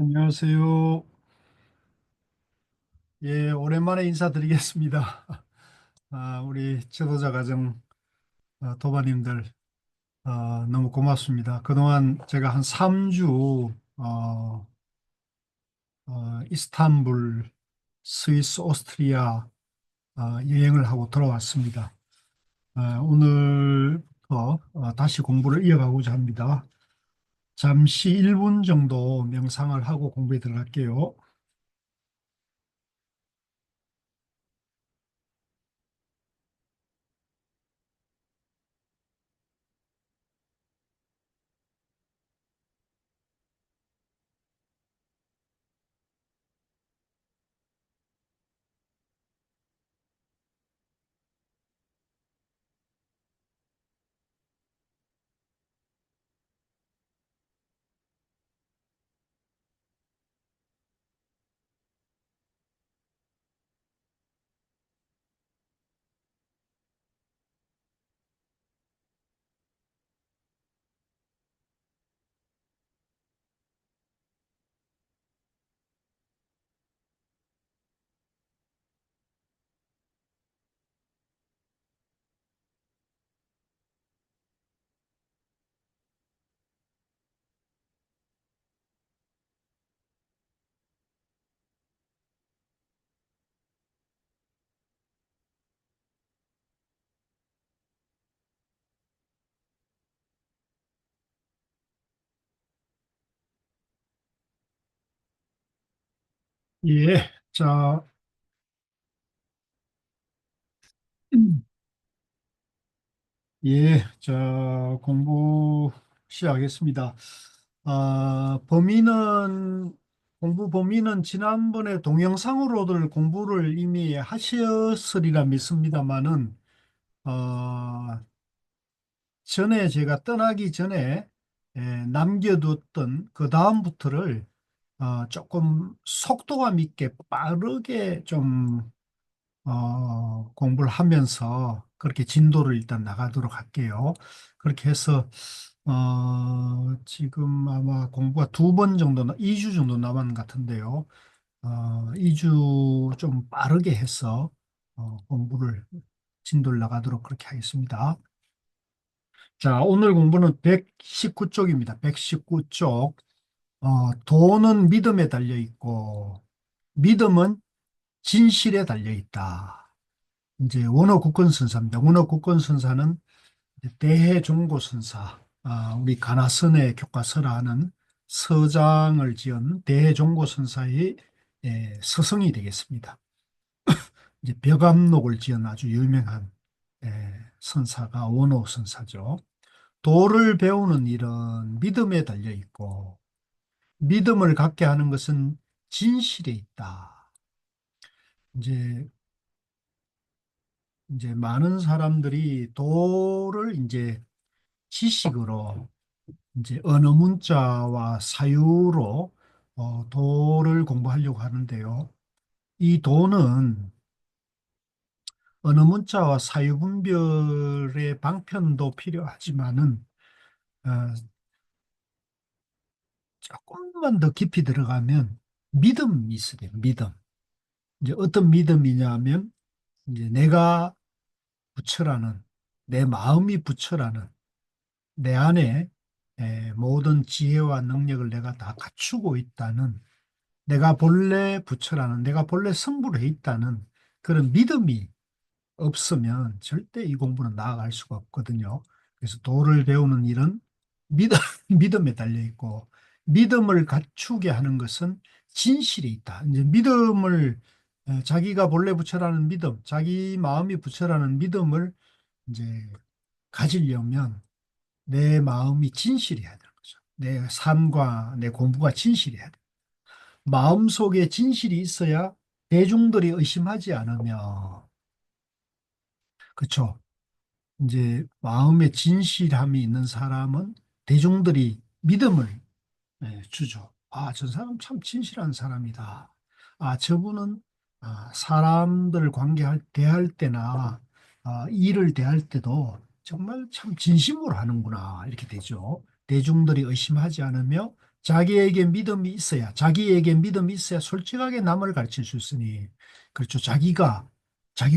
안녕하세요. 예, 오랜만에 인사드리겠습니다. 우리 지도자 가정 도바님들 너무 고맙습니다. 그동안 제가 한 3주 이스탄불, 스위스, 오스트리아 여행을 하고 돌아왔습니다. 오늘부터 다시 공부를 이어가고자 합니다. 잠시 1분 정도 명상을 하고 공부에 들어갈게요. 예, 자, 예, 자, 공부 시작하겠습니다. 공부 범위는 지난번에 동영상으로들 공부를 이미 하셨으리라 믿습니다만은, 어, 전에 제가 떠나기 전에 남겨뒀던 그 다음부터를 조금 속도감 있게 빠르게 좀 공부를 하면서 그렇게 진도를 일단 나가도록 할게요. 그렇게 해서 지금 아마 공부가 2번 정도, 2주 정도 남은 것 같은데요. 2주 좀 빠르게 해서 공부를 진도를 나가도록 그렇게 하겠습니다. 자, 오늘 공부는 119쪽입니다. 119쪽. 돈은 믿음에 달려 있고 믿음은 진실에 달려 있다. 이제 원어 국권 선사입니다. 원어 국권 선사는 대해종고 선사, 우리 가나선의 교과서라 하는 서장을 지은 대해종고 선사의 서성이 되겠습니다. 이제 벽암록을 지은 아주 유명한 선사가 원어 선사죠. 도를 배우는 일은 믿음에 달려 있고 믿음을 갖게 하는 것은 진실에 있다. 이제 많은 사람들이 도를 이제 지식으로 이제 언어 문자와 사유로 도를 공부하려고 하는데요. 이 도는 언어 문자와 사유 분별의 방편도 필요하지만은 어, 조금만 더 깊이 들어가면 믿음이 있어요. 믿음. 이제 어떤 믿음이냐면 이제 내가 부처라는 내 마음이 부처라는 내 안에 모든 지혜와 능력을 내가 다 갖추고 있다는 내가 본래 부처라는 내가 본래 성불해 있다는 그런 믿음이 없으면 절대 이 공부는 나아갈 수가 없거든요. 그래서 도를 배우는 일은 믿음, 믿음에 달려 있고 믿음을 갖추게 하는 것은 진실이 있다. 이제 믿음을 자기가 본래 부처라는 믿음, 자기 마음이 부처라는 믿음을 이제 가지려면 내 마음이 진실해야 되는 거죠. 내 삶과 내 공부가 진실해야 돼. 마음속에 진실이 있어야 대중들이 의심하지 않으며, 그렇죠. 이제 마음에 진실함이 있는 사람은 대중들이 믿음을 주죠. 저 사람 참 진실한 사람이다. 저분은 사람들 대할 때나 일을 대할 때도 정말 참 진심으로 하는구나. 이렇게 되죠. 대중들이 의심하지 않으며 자기에게 믿음이 있어야, 자기에게 믿음이 있어야 솔직하게 남을 가르칠 수 있으니, 그렇죠. 자기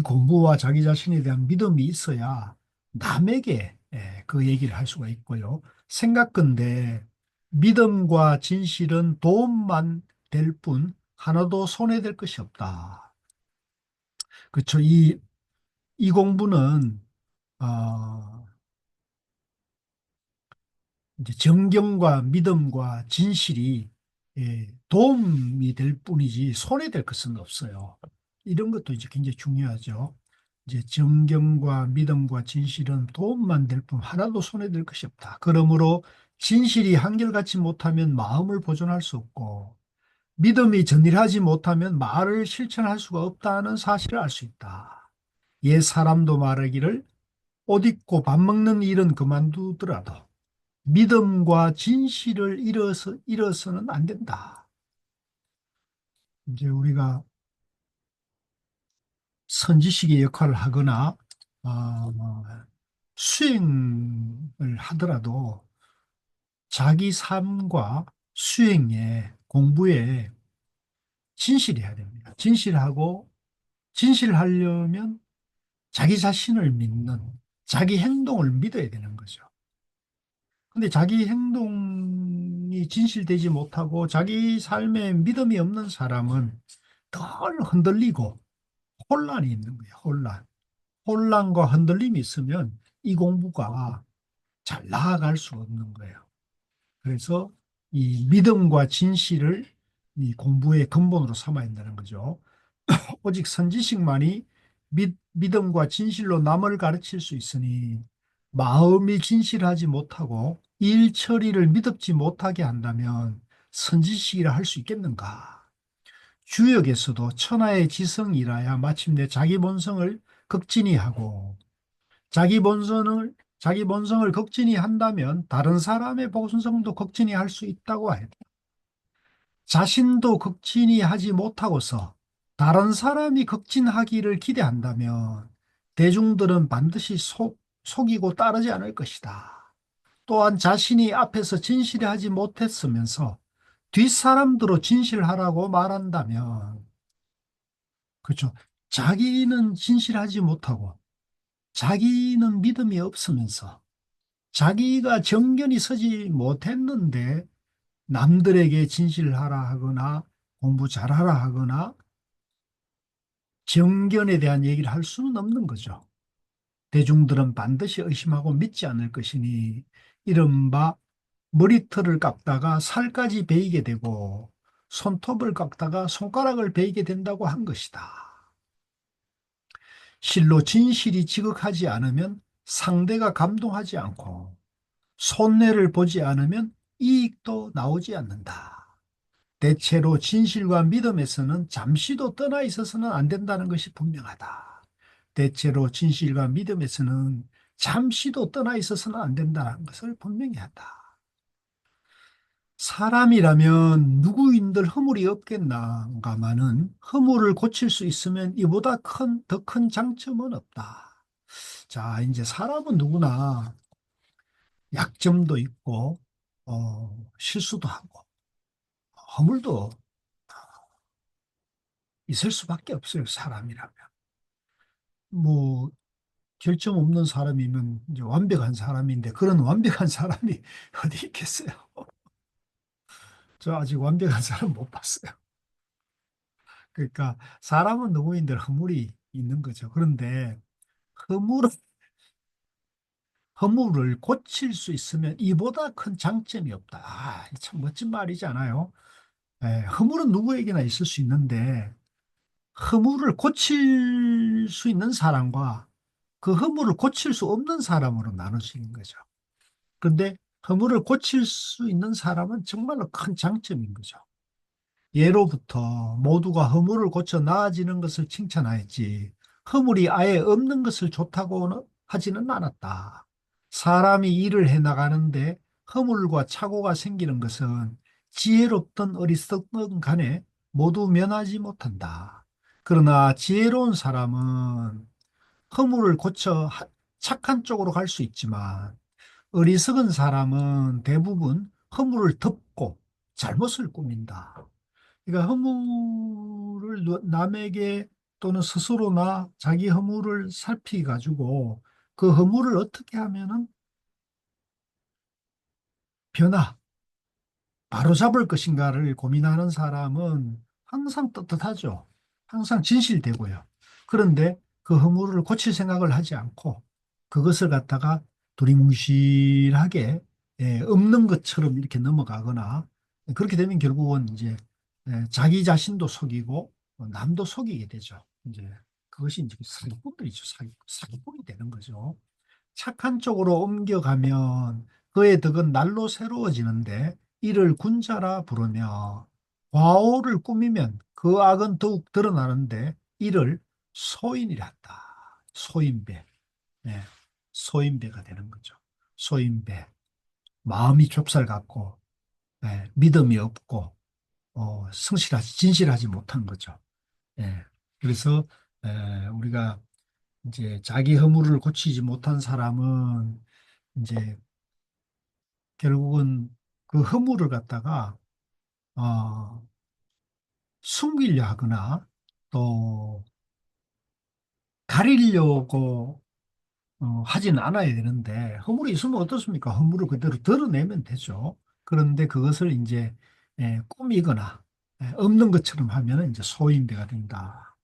공부와 자기 자신에 대한 믿음이 있어야 남에게 그 얘기를 할 수가 있고요. 생각건데 믿음과 진실은 도움만 될 뿐 하나도 손해될 것이 없다. 그렇죠. 이 공부는 어, 이제 정경과 믿음과 진실이 도움이 될 뿐이지 손해될 것은 없어요. 이런 것도 이제 굉장히 중요하죠. 이제 정경과 믿음과 진실은 도움만 될 뿐 하나도 손해될 것이 없다. 그러므로 진실이 한결같이 못하면 마음을 보존할 수 없고 믿음이 전일하지 못하면 말을 실천할 수가 없다는 사실을 알 수 있다. 옛 사람도 말하기를 옷 입고 밥 먹는 일은 그만두더라도 믿음과 진실을 잃어서는 안 된다. 이제 우리가 선지식의 역할을 하거나 뭐 수행을 하더라도 자기 삶과 수행에 공부에 진실해야 됩니다. 진실하려면 자기 자신을 믿는 자기 행동을 믿어야 되는 거죠. 근데 자기 행동이 진실되지 못하고 자기 삶에 믿음이 없는 사람은 덜 흔들리고 혼란이 있는 거예요. 혼란. 혼란과 흔들림이 있으면 이 공부가 잘 나아갈 수 없는 거예요. 그래서 이 믿음과 진실을 이 공부의 근본으로 삼아야 한다는 거죠. 오직 선지식만이 믿음과 진실로 남을 가르칠 수 있으니 마음이 진실하지 못하고 일 처리를 믿음지 못하게 한다면 선지식이라 할 수 있겠는가? 주역에서도 천하의 지성이라야 마침내 자기 본성을 극진히 하고 자기 본성을 극진히 한다면 다른 사람의 본성도 극진히 할 수 있다고 해요. 자신도 극진히 하지 못하고서 다른 사람이 극진하기를 기대한다면 대중들은 반드시 속이고 따르지 않을 것이다. 또한 자신이 앞에서 진실하지 못했으면서 뒷사람들로 진실하라고 말한다면, 그렇죠. 자기는 진실하지 못하고 자기는 믿음이 없으면서 자기가 정견이 서지 못했는데 남들에게 진실하라 하거나 공부 잘하라 하거나 정견에 대한 얘기를 할 수는 없는 거죠. 대중들은 반드시 의심하고 믿지 않을 것이니 이른바 머리털을 깎다가 살까지 베이게 되고 손톱을 깎다가 손가락을 베이게 된다고 한 것이다. 실로 진실이 지극하지 않으면 상대가 감동하지 않고 손해를 보지 않으면 이익도 나오지 않는다. 대체로 진실과 믿음에서는 잠시도 떠나 있어서는 안 된다는 것이 분명하다. 대체로 진실과 믿음에서는 잠시도 떠나 있어서는 안 된다는 것을 분명히 한다. 사람이라면 누구인들 허물이 없겠나가마는 허물을 고칠 수 있으면 이보다 더 큰 장점은 없다. 자, 이제 사람은 누구나 약점도 있고, 실수도 하고, 허물도 있을 수밖에 없어요, 사람이라면. 뭐, 결점 없는 사람이면 이제 완벽한 사람인데, 그런 완벽한 사람이 어디 있겠어요? 저 아직 완벽한 사람 못 봤어요. 그러니까, 사람은 누구인들 허물이 있는 거죠. 그런데, 허물을, 허물을 고칠 수 있으면 이보다 큰 장점이 없다. 아, 참 멋진 말이지 않아요? 허물은 누구에게나 있을 수 있는데, 허물을 고칠 수 있는 사람과 그 허물을 고칠 수 없는 사람으로 나눠지는 거죠. 그런데 허물을 고칠 수 있는 사람은 정말로 큰 장점인 거죠. 예로부터 모두가 허물을 고쳐 나아지는 것을 칭찬하였지, 허물이 아예 없는 것을 좋다고 하지는 않았다. 사람이 일을 해 나가는데 허물과 착오가 생기는 것은 지혜롭든 어리석든 간에 모두 면하지 못한다. 그러나 지혜로운 사람은 허물을 고쳐 착한 쪽으로 갈 수 있지만 어리석은 사람은 대부분 허물을 덮고 잘못을 꾸민다. 그러니까 허물을 남에게 또는 스스로나 자기 허물을 살피가지고 그 허물을 어떻게 하면은 변화, 바로잡을 것인가를 고민하는 사람은 항상 떳떳하죠. 항상 진실되고요. 그런데 그 허물을 고칠 생각을 하지 않고 그것을 갖다가 두리뭉실하게 없는 것처럼 이렇게 넘어가거나 그렇게 되면 결국은 이제 자기 자신도 속이고 남도 속이게 되죠. 이제 그것이 이제 사기꾼들이죠. 사기꾼이 되는 거죠. 착한 쪽으로 옮겨가면 그의 덕은 날로 새로워지는데 이를 군자라 부르며 과오를 꾸미면 그 악은 더욱 드러나는데 이를 소인이라 한다. 소인배. 네. 소인배가 되는 거죠. 소인배. 마음이 좁쌀 같고 믿음이 없고 진실하지 못한 거죠. 예. 그래서 우리가 이제 자기 허물을 고치지 못한 사람은 이제 결국은 그 허물을 갖다가 어, 숨기려 하거나 또 가리려고 하진 않아야 되는데 허물이 있으면 어떻습니까? 허물을 그대로 드러내면 되죠. 그런데 그것을 이제 꾸미거나 없는 것처럼 하면 이제 소인배가 된다.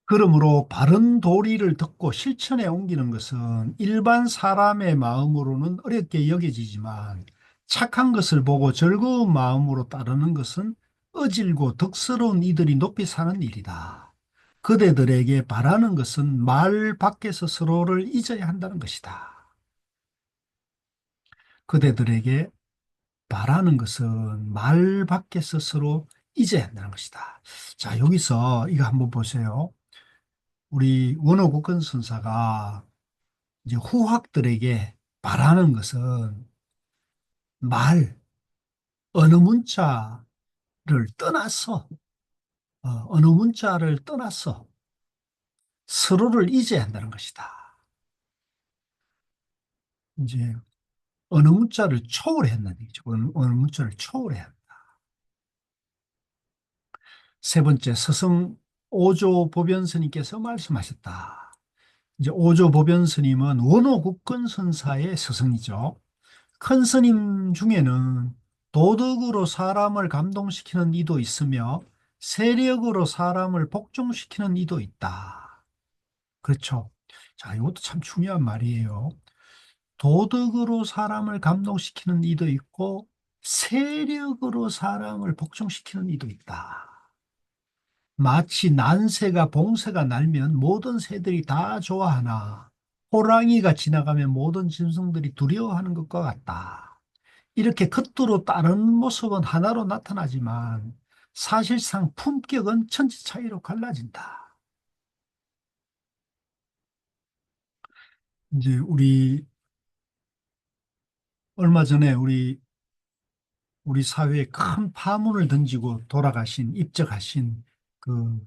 그러므로 바른 도리를 듣고 실천에 옮기는 것은 일반 사람의 마음으로는 어렵게 여겨지지만 착한 것을 보고 즐거운 마음으로 따르는 것은 어질고 덕스러운 이들이 높이 사는 일이다. 그대들에게 바라는 것은 말 밖에서 서로를 잊어야 한다는 것이다. 그대들에게 바라는 것은 말 밖에서 서로 잊어야 한다는 것이다. 자, 여기서 이거 한번 보세요. 우리 원어국권 선사가 이제 후학들에게 말하는 것은 말, 어느 문자를 떠나서, 어느 문자를 떠나서 서로를 잊어야 한다는 것이다. 이제 어느 문자를 초월했는 얘기죠. 어느 문자를 초월해야 한다. 세 번째, 서성 오조 보변스님께서 말씀하셨다. 이제 오조 보변스님은 원어국권 선사의 스승이죠. 큰 스님 중에는 도덕으로 사람을 감동시키는 이도 있으며 세력으로 사람을 복종시키는 이도 있다. 그렇죠. 자, 이것도 참 중요한 말이에요. 도덕으로 사람을 감동시키는 이도 있고 세력으로 사람을 복종시키는 이도 있다. 마치 난새가 봉새가 날면 모든 새들이 다 좋아하나 호랑이가 지나가면 모든 짐승들이 두려워하는 것과 같다. 이렇게 겉으로 다른 모습은 하나로 나타나지만 사실상 품격은 천지 차이로 갈라진다. 이제 우리 얼마 전에 우리 사회에 큰 파문을 던지고 돌아가신 입적하신 그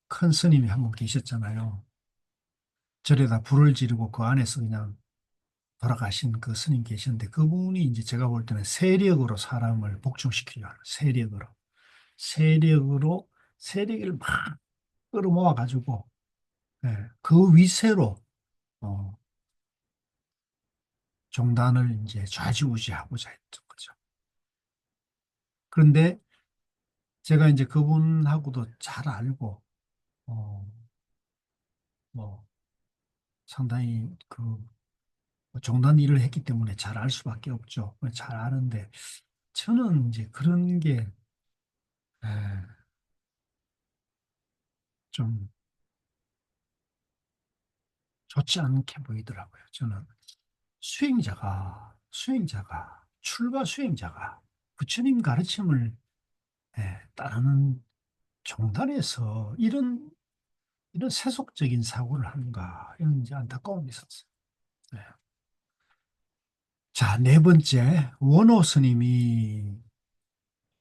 큰 스님이 한 분 계셨잖아요. 절에다 불을 지르고 그 안에서 그냥 돌아가신 그 스님 계셨는데 그분이 이제 제가 볼 때는 세력으로 사람을 복종시키려고 하는 세력으로 세력을 막 끌어모아 가지고 그 위세로 어, 정단을 이제 좌지우지하고자 했던 거죠. 그런데 제가 이제 그분하고도 잘 알고 어, 뭐 상당히 그 정단 일을 했기 때문에 잘 알 수밖에 없죠. 잘 아는데 저는 이제 그런 게 좀 좋지 않게 보이더라고요. 저는 출가 수행자가 부처님 가르침을 따르는 종단에서 이런 세속적인 사고를 하는가, 이런 이제 안타까움이 있었어요. 네. 자, 네 번째, 원호 스님이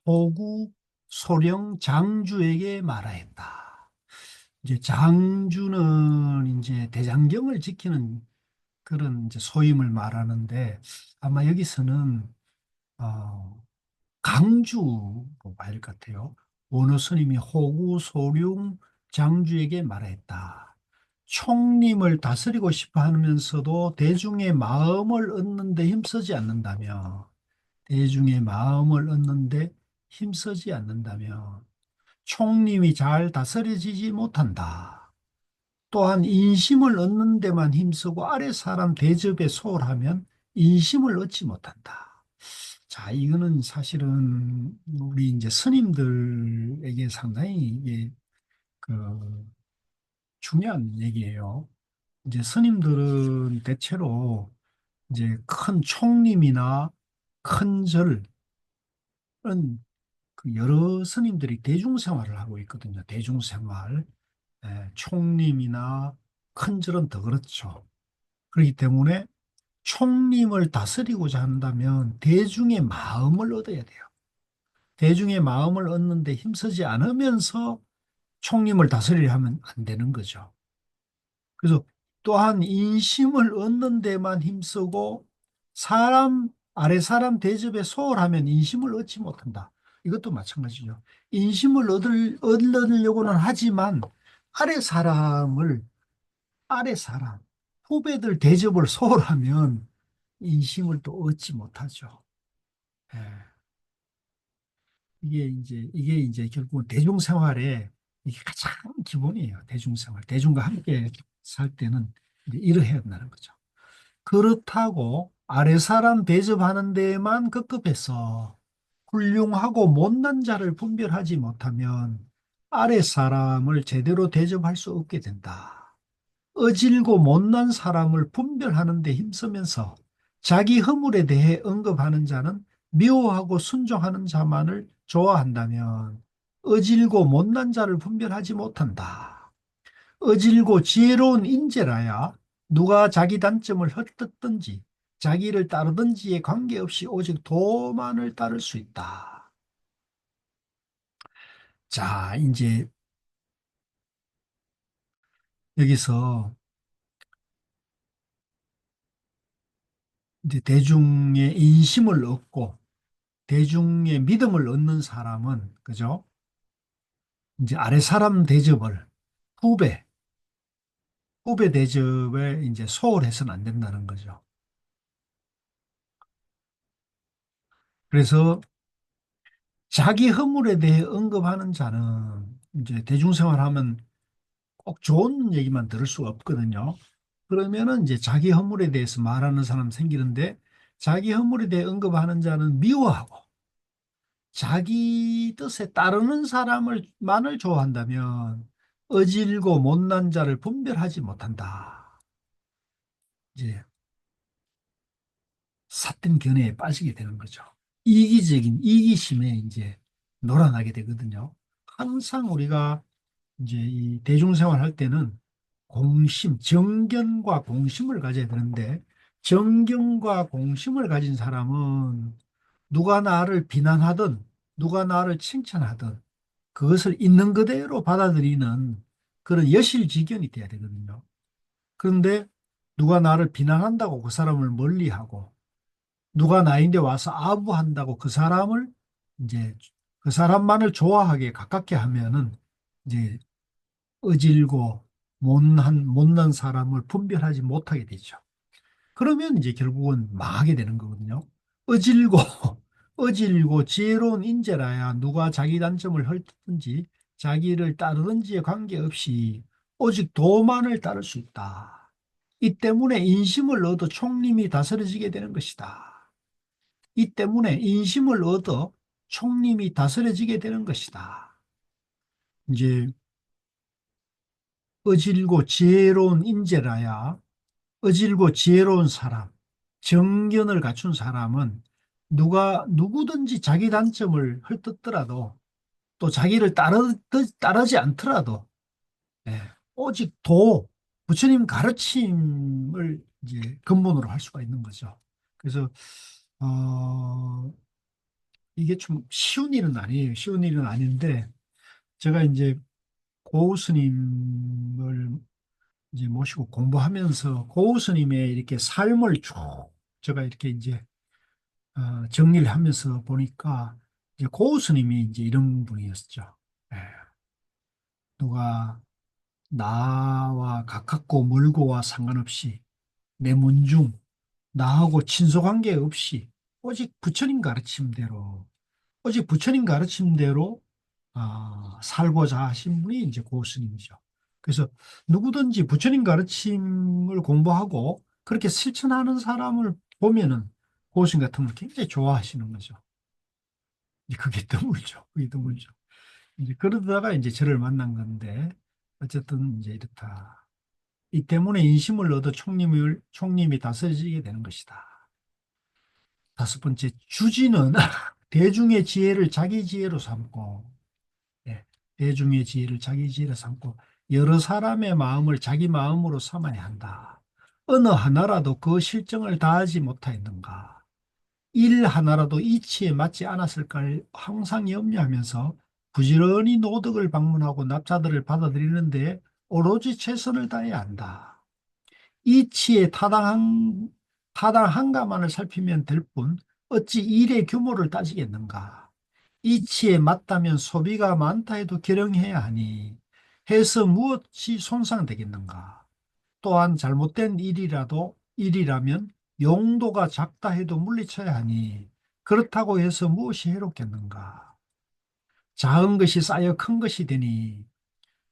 호구 소령 장주에게 말하였다. 이제 장주는 이제 대장경을 지키는 그런 이제 소임을 말하는데 아마 여기서는 어, 강주로 봐야 할 것 같아요. 원어 스님이 호구 소룡 장주에게 말했다. 총림을 다스리고 싶어 하면서도 대중의 마음을 얻는데 힘쓰지 않는다며, 대중의 마음을 얻는데 힘쓰지 않는다며, 총림이 잘 다스려지지 못한다. 또한 인심을 얻는 데만 힘쓰고 아래 사람 대접에 소홀하면 인심을 얻지 못한다. 자, 이거는 사실은 우리 이제 스님들에게 상당히 이게 그 중요한 얘기예요. 이제 스님들은 대체로 이제 큰 총림이나 큰 절은 그 여러 스님들이 대중생활을 하고 있거든요. 대중생활. 총림이나 큰 절은 더 그렇죠. 그렇기 때문에 총림을 다스리고자 한다면 대중의 마음을 얻어야 돼요. 대중의 마음을 얻는데 힘쓰지 않으면서 총림을 다스리려 하면 안 되는 거죠. 그래서 또한 인심을 얻는 데만 힘쓰고 아래 사람 대접에 소홀하면 인심을 얻지 못한다. 이것도 마찬가지죠. 얻으려고는 하지만 아래 사람을, 아래 사람, 후배들 대접을 소홀하면 인심을 또 얻지 못하죠. 예. 이게 이제 결국은 대중생활의 이게 가장 기본이에요. 대중생활. 대중과 함께 살 때는 이제 이러해야 한다는 거죠. 그렇다고 아래 사람 대접하는 데에만 급급해서 훌륭하고 못난 자를 분별하지 못하면 아래 사람을 제대로 대접할 수 없게 된다. 어질고 못난 사람을 분별하는 데 힘쓰면서 자기 허물에 대해 언급하는 자는 미워하고 순종하는 자만을 좋아한다면 어질고 못난 자를 분별하지 못한다. 어질고 지혜로운 인재라야 누가 자기 단점을 헐뜯든지 자기를 따르든지에 관계없이 오직 도만을 따를 수 있다. 자, 이제 여기서 이제 대중의 인심을 얻고 대중의 믿음을 얻는 사람은, 그죠? 이제 아래 사람 대접을, 후배, 후배 대접에 이제 소홀해서는 안 된다는 거죠. 그래서 자기 허물에 대해 언급하는 자는 이제 대중생활 하면 꼭 좋은 얘기만 들을 수가 없거든요. 그러면은 이제 자기 허물에 대해서 말하는 사람 생기는데 자기 허물에 대해 언급하는 자는 미워하고 자기 뜻에 따르는 사람을만을 좋아한다면 어질고 못난 자를 분별하지 못한다. 이제 삿된 견해에 빠지게 되는 거죠. 이기적인 이기심에 이제 놀아나게 되거든요. 항상 우리가 이제 이 대중생활 할 때는 정견과 공심을 가져야 되는데 정견과 공심을 가진 사람은 누가 나를 비난하든 누가 나를 칭찬하든 그것을 있는 그대로 받아들이는 그런 여실지견이 돼야 되거든요. 그런데 누가 나를 비난한다고 그 사람을 멀리하고 누가 나인데 와서 아부한다고 그 사람을 이제 그 사람만을 좋아하게 가깝게 하면은 이제 어질고 못난 사람을 분별하지 못하게 되죠. 그러면 이제 결국은 망하게 되는 거거든요. 어질고 어질고 지혜로운 인재라야 누가 자기 단점을 헐뜯든지 자기를 따르든지에 관계없이 오직 도만을 따를 수 있다. 이 때문에 인심을 얻어 총림이 다스려지게 되는 것이다. 이 때문에 인심을 얻어 총림이 다스려지게 되는 것이다. 이제 어질고 지혜로운 인재라야 어질고 지혜로운 사람, 정견을 갖춘 사람은 누구든지 자기 단점을 헐뜯더라도 또 자기를 따르지 않더라도 예, 오직 부처님 가르침을 이제 근본으로 할 수가 있는 거죠. 그래서 이게 좀 쉬운 일은 아니에요. 쉬운 일은 아닌데 제가 이제 고우 스님을 이제 모시고 공부하면서 고우 스님의 이렇게 삶을 쭉 제가 이렇게 이제 정리를 하면서 보니까 이제 고우 스님이 이제 이런 분이었죠. 예, 누가 나와 가깝고 멀고와 상관없이 내 문중 나하고 친소 관계 없이 오직 부처님 가르침대로 오직 부처님 가르침대로 살고자 하신 분이 이제 고우 스님이죠. 그래서 누구든지 부처님 가르침을 공부하고 그렇게 실천하는 사람을 보면은 고우 스님 같은 걸 굉장히 좋아하시는 거죠. 이제 그게 드물죠. 그게 드물죠. 이제 그러다가 이제 저를 만난 건데 어쨌든 이제 이렇다. 이 때문에 인심을 얻어 총님이 다스려지게 되는 것이다. 다섯 번째, 주지는 대중의 지혜를 자기 지혜로 삼고, 예, 대중의 지혜를 자기 지혜로 삼고, 여러 사람의 마음을 자기 마음으로 삼아야 한다. 어느 하나라도 그 실정을 다하지 못하였는가? 일 하나라도 이치에 맞지 않았을까를 항상 염려하면서 부지런히 노덕을 방문하고 납자들을 받아들이는데 오로지 최선을 다해야 한다. 이치에 타당한가만을 살피면 될 뿐, 어찌 일의 규모를 따지겠는가? 이치에 맞다면 소비가 많다 해도 결영해야 하니, 해서 무엇이 손상되겠는가? 또한 잘못된 일이라면 용도가 작다 해도 물리쳐야 하니, 그렇다고 해서 무엇이 해롭겠는가? 작은 것이 쌓여 큰 것이 되니,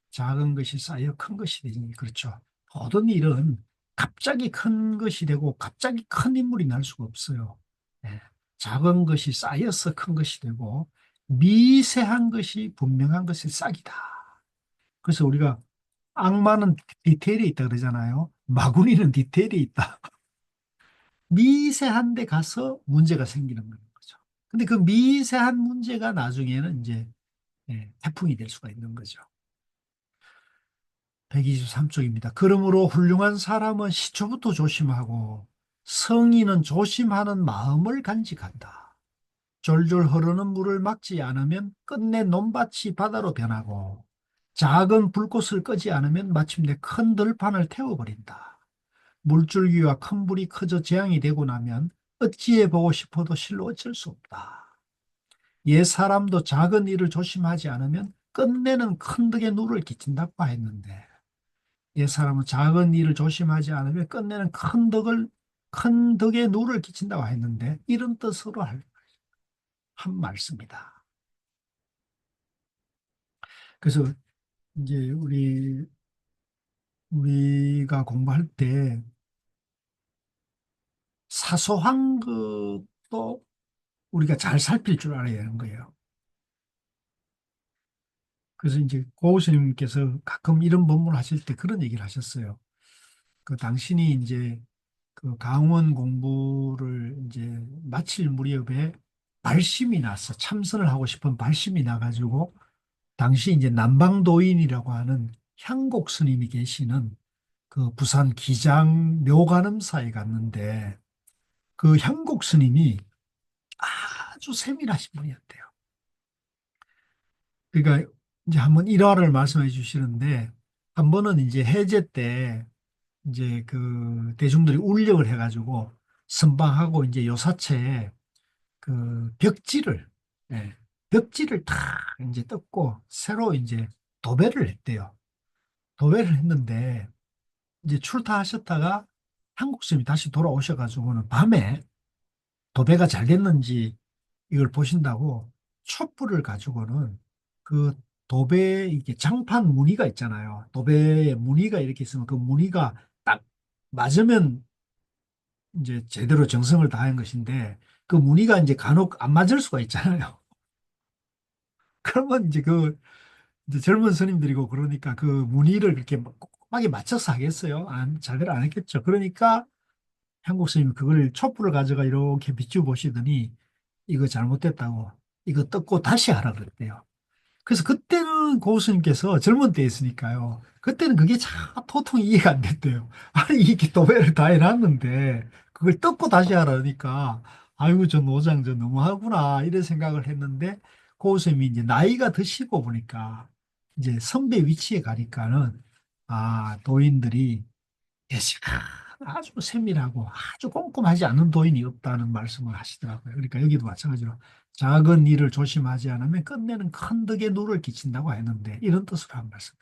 작은 것이 쌓여 큰 것이 되니 그렇죠. 모든 일은 갑자기 큰 것이 되고 갑자기 큰 인물이 날 수가 없어요. 예. 작은 것이 쌓여서 큰 것이 되고 미세한 것이 분명한 것이 싹이다. 그래서 우리가 악마는 디테일이 있다 그러잖아요. 마구니는 디테일이 있다. 미세한 데 가서 문제가 생기는 거죠. 근데 그 미세한 문제가 나중에는 이제 태풍이 될 수가 있는 거죠. 123쪽입니다. 그러므로 훌륭한 사람은 시초부터 조심하고 성인은 조심하는 마음을 간직한다. 졸졸 흐르는 물을 막지 않으면 끝내 논밭이 바다로 변하고 작은 불꽃을 끄지 않으면 마침내 큰 들판을 태워버린다. 물줄기와 큰 불이 커져 재앙이 되고 나면 어찌해 보고 싶어도 실로 어쩔 수 없다. 옛 사람도 작은 일을 조심하지 않으면 끝내는 큰 덕에 누를 끼친다고 했는데 옛 사람은 작은 일을 조심하지 않으면 끝내는 큰 덕에 누를 끼친다고 했는데 이런 뜻으로 한 말씀이다. 그래서 이제 우리가 공부할 때 사소한 것도 우리가 잘 살필 줄 알아야 하는 거예요. 그래서 이제 고 스님께서 가끔 이런 법문을 하실 때 그런 얘기를 하셨어요. 그 당신이 이제 그 강원 공부를 이제 마칠 무렵에 발심이 났어. 참선을 하고 싶은 발심이 나가지고 당시 이제 남방도인이라고 하는 향곡 스님이 계시는 그 부산 기장 묘간음사에 갔는데 그 향곡 스님이 아주 세밀하신 분이었대요. 그러니까 이제 한번 일화를 말씀해 주시는데 한 번은 이제 해제 때 이제 그 대중들이 울력을 해가지고 선방하고 이제 요사체에 그 예, 벽지를 탁 이제 뜯고 새로 이제 도배를 했대요. 도배를 했는데 이제 출타하셨다가 한국심이 다시 돌아오셔가지고는 밤에 도배가 잘 됐는지 이걸 보신다고 촛불을 가지고는 그 도배 이게 장판 무늬가 있잖아요. 도배에 무늬가 이렇게 있으면 그 무늬가 딱 맞으면 이제 제대로 정성을 다한 것인데 그 무늬가 이제 간혹 안 맞을 수가 있잖아요. 그러면 이제 그 이제 젊은 스님들이고 그러니까 그 무늬를 그렇게 꼼꼼하게 맞춰서 하겠어요? 잘들 안 했겠죠. 그러니까 한국 스님이 그걸 촛불을 가져가 이렇게 비추어 보시더니 이거 잘못됐다고 이거 뜯고 다시 하라 그랬대요. 그래서 그때는 고수님께서 젊은 때였으니까요. 그때는 그게 참 도통이 이해가 안 됐대요. 아니, 이게 도배를 다 해놨는데, 그걸 뜯고 다시 하라니까, 아이고, 저 노장, 저 너무하구나, 이런 생각을 했는데, 고수님이 이제 나이가 드시고 보니까, 이제 선배 위치에 가니까는, 도인들이 예시가 아주 세밀하고 아주 꼼꼼하지 않은 도인이 없다는 말씀을 하시더라고요. 그러니까 여기도 마찬가지로 작은 일을 조심하지 않으면 끝내는 큰 덕에 누를 끼친다고 했는데 이런 뜻으로 한 말씀입니다.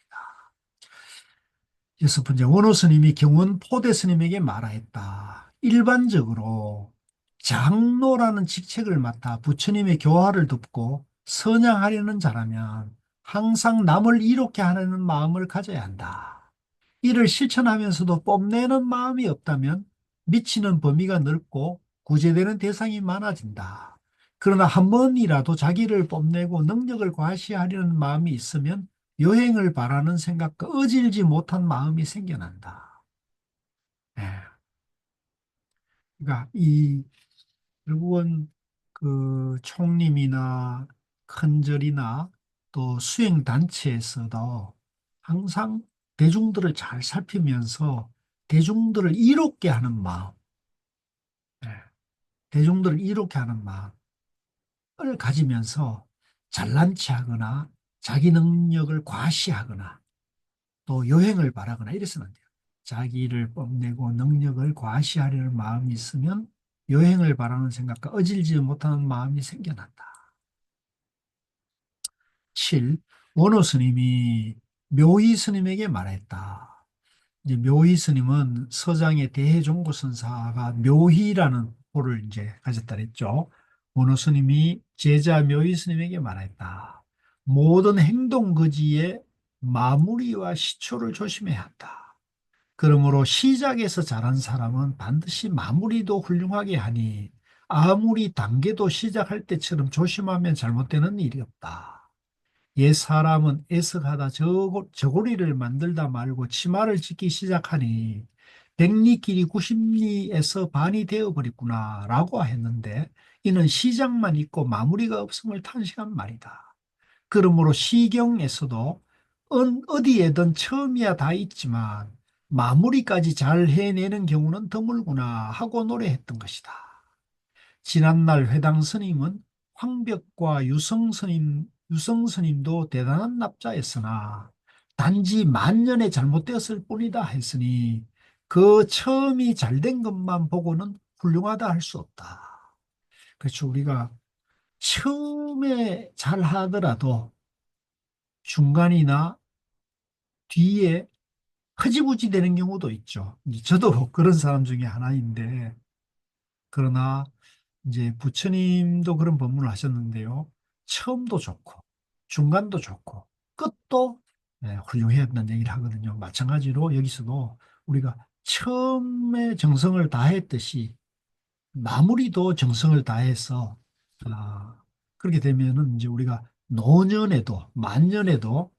여섯 번째, 원호 스님이 경원 포대 스님에게 말하였다. 일반적으로 장로라는 직책을 맡아 부처님의 교화를 듣고 선양하려는 자라면 항상 남을 이롭게 하려는 마음을 가져야 한다. 이를 실천하면서도 뽐내는 마음이 없다면 미치는 범위가 넓고 구제되는 대상이 많아진다. 그러나 한 번이라도 자기를 뽐내고 능력을 과시하려는 마음이 있으면 여행을 바라는 생각과 어질지 못한 마음이 생겨난다. 예. 그러니까 결국은 그 총림이나 큰절이나 또 수행 단체에서도 항상 대중들을 잘 살피면서 대중들을 이롭게 하는 마음, 예. 대중들을 이롭게 하는 마음을 가지면서 잘난 체하거나 자기 능력을 과시하거나 또 요행을 바라거나 이래서는 안 돼요. 자기를 뽐내고 능력을 과시하려는 마음이 있으면 요행을 바라는 생각과 어질지 못하는 마음이 생겨난다. 7. 원호 스님이 묘희 스님에게 말했다. 이제 묘희 스님은 서장의 대해종고 선사가 묘희라는 호를 이제 가졌다 그랬죠. 원호 스님이 제자 묘희 스님에게 말했다. 모든 행동 거지의 마무리와 시초를 조심해야 한다. 그러므로 시작에서 잘한 사람은 반드시 마무리도 훌륭하게 하니 아무리 단계도 시작할 때처럼 조심하면 잘못되는 일이 없다. 옛 사람은 애석하다 저고리를 만들다 말고 치마를 짓기 시작하니 백리끼리 90리에서 반이 되어버렸구나 라고 했는데 이는 시작만 있고 마무리가 없음을 탄식한 말이다. 그러므로 시경에서도 어디에든 처음이야 다 있지만 마무리까지 잘 해내는 경우는 드물구나 하고 노래했던 것이다. 지난날 회당 스님은 황벽과 유성 스님도 대단한 납자였으나 단지 만년에 잘못되었을 뿐이다 했으니 그 처음이 잘된 것만 보고는 훌륭하다 할 수 없다. 그렇죠. 우리가 처음에 잘 하더라도 중간이나 뒤에 흐지부지 되는 경우도 있죠. 이제 저도 그런 사람 중에 하나인데, 그러나 이제 부처님도 그런 법문을 하셨는데요. 처음도 좋고, 중간도 좋고, 끝도 훌륭해야 한다는 얘기를 하거든요. 마찬가지로 여기서도 우리가 처음에 정성을 다했듯이 마무리도 정성을 다해서 그렇게 되면은 이제 우리가 노년에도 만년에도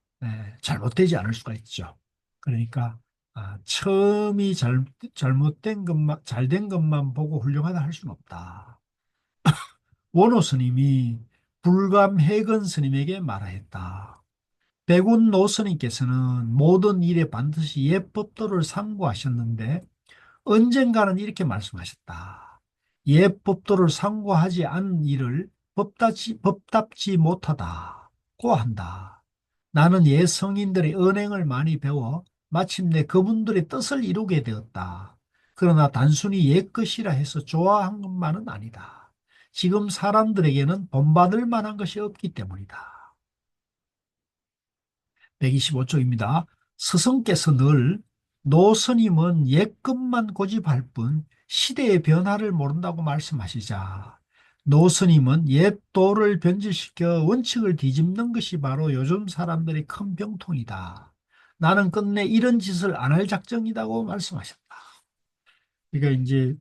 잘못되지 않을 수가 있죠. 그러니까 처음이 잘못된 것만 잘된 것만 보고 훌륭하다 할 수는 없다. 원호 스님이 불감해근 스님에게 말하였다. 백운 노 스님께서는 모든 일에 반드시 예법도를 상고하셨는데 언젠가는 이렇게 말씀하셨다. 옛 법도를 상고하지 않은 일을 법답지 못하다고 한다. 나는 옛 성인들의 언행을 많이 배워 마침내 그분들의 뜻을 이루게 되었다. 그러나 단순히 옛 것이라 해서 좋아한 것만은 아니다. 지금 사람들에게는 본받을 만한 것이 없기 때문이다. 125쪽입니다. 스승께서 늘 노스님은 옛것만 고집할 뿐 시대의 변화를 모른다고 말씀하시자 노스님은 옛 도를 변질시켜 원칙을 뒤집는 것이 바로 요즘 사람들의 큰 병통이다. 나는 끝내 이런 짓을 안 할 작정이다고 말씀하셨다. 그러니까 이제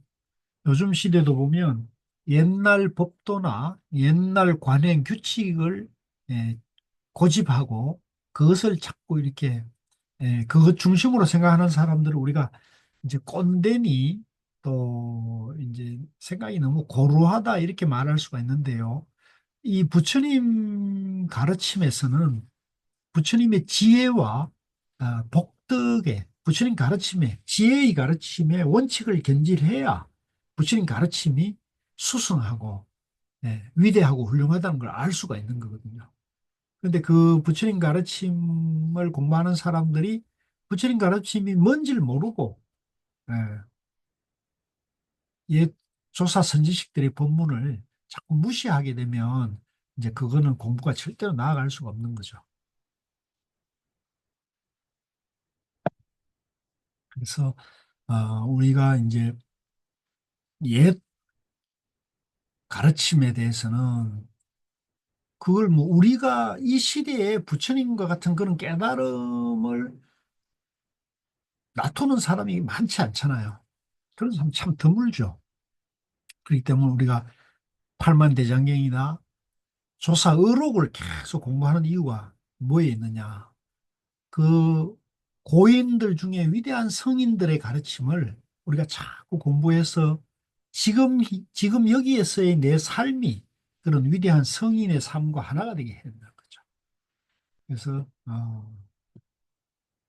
요즘 시대도 보면 옛날 법도나 옛날 관행 규칙을 예, 고집하고 그것을 자꾸 이렇게 그것 중심으로 생각하는 사람들을 우리가 이제 꼰대니 또 이제 생각이 너무 고루하다 이렇게 말할 수가 있는데요. 이 부처님 가르침에서는 부처님의 지혜와 복덕의 부처님 가르침에 지혜의 가르침에 원칙을 견질해야 부처님 가르침이 수승하고 위대하고 훌륭하다는 걸 알 수가 있는 거거든요. 그런데 그 부처님 가르침을 공부하는 사람들이 부처님 가르침이 뭔지를 모르고 예, 옛 조사 선지식들의 법문을 자꾸 무시하게 되면 이제 그거는 공부가 절대로 나아갈 수가 없는 거죠. 그래서 우리가 이제 옛 가르침에 대해서는 그걸 뭐 우리가 이 시대에 부처님과 같은 그런 깨달음을 놔두는 사람이 많지 않잖아요. 그런 사람 참 드물죠. 그렇기 때문에 우리가 팔만대장경이나 조사 의록을 계속 공부하는 이유가 뭐에 있느냐. 그 고인들 중에 위대한 성인들의 가르침을 우리가 자꾸 공부해서 지금 여기에서의 내 삶이 그런 위대한 성인의 삶과 하나가 되게 해야 된다는 거죠. 그래서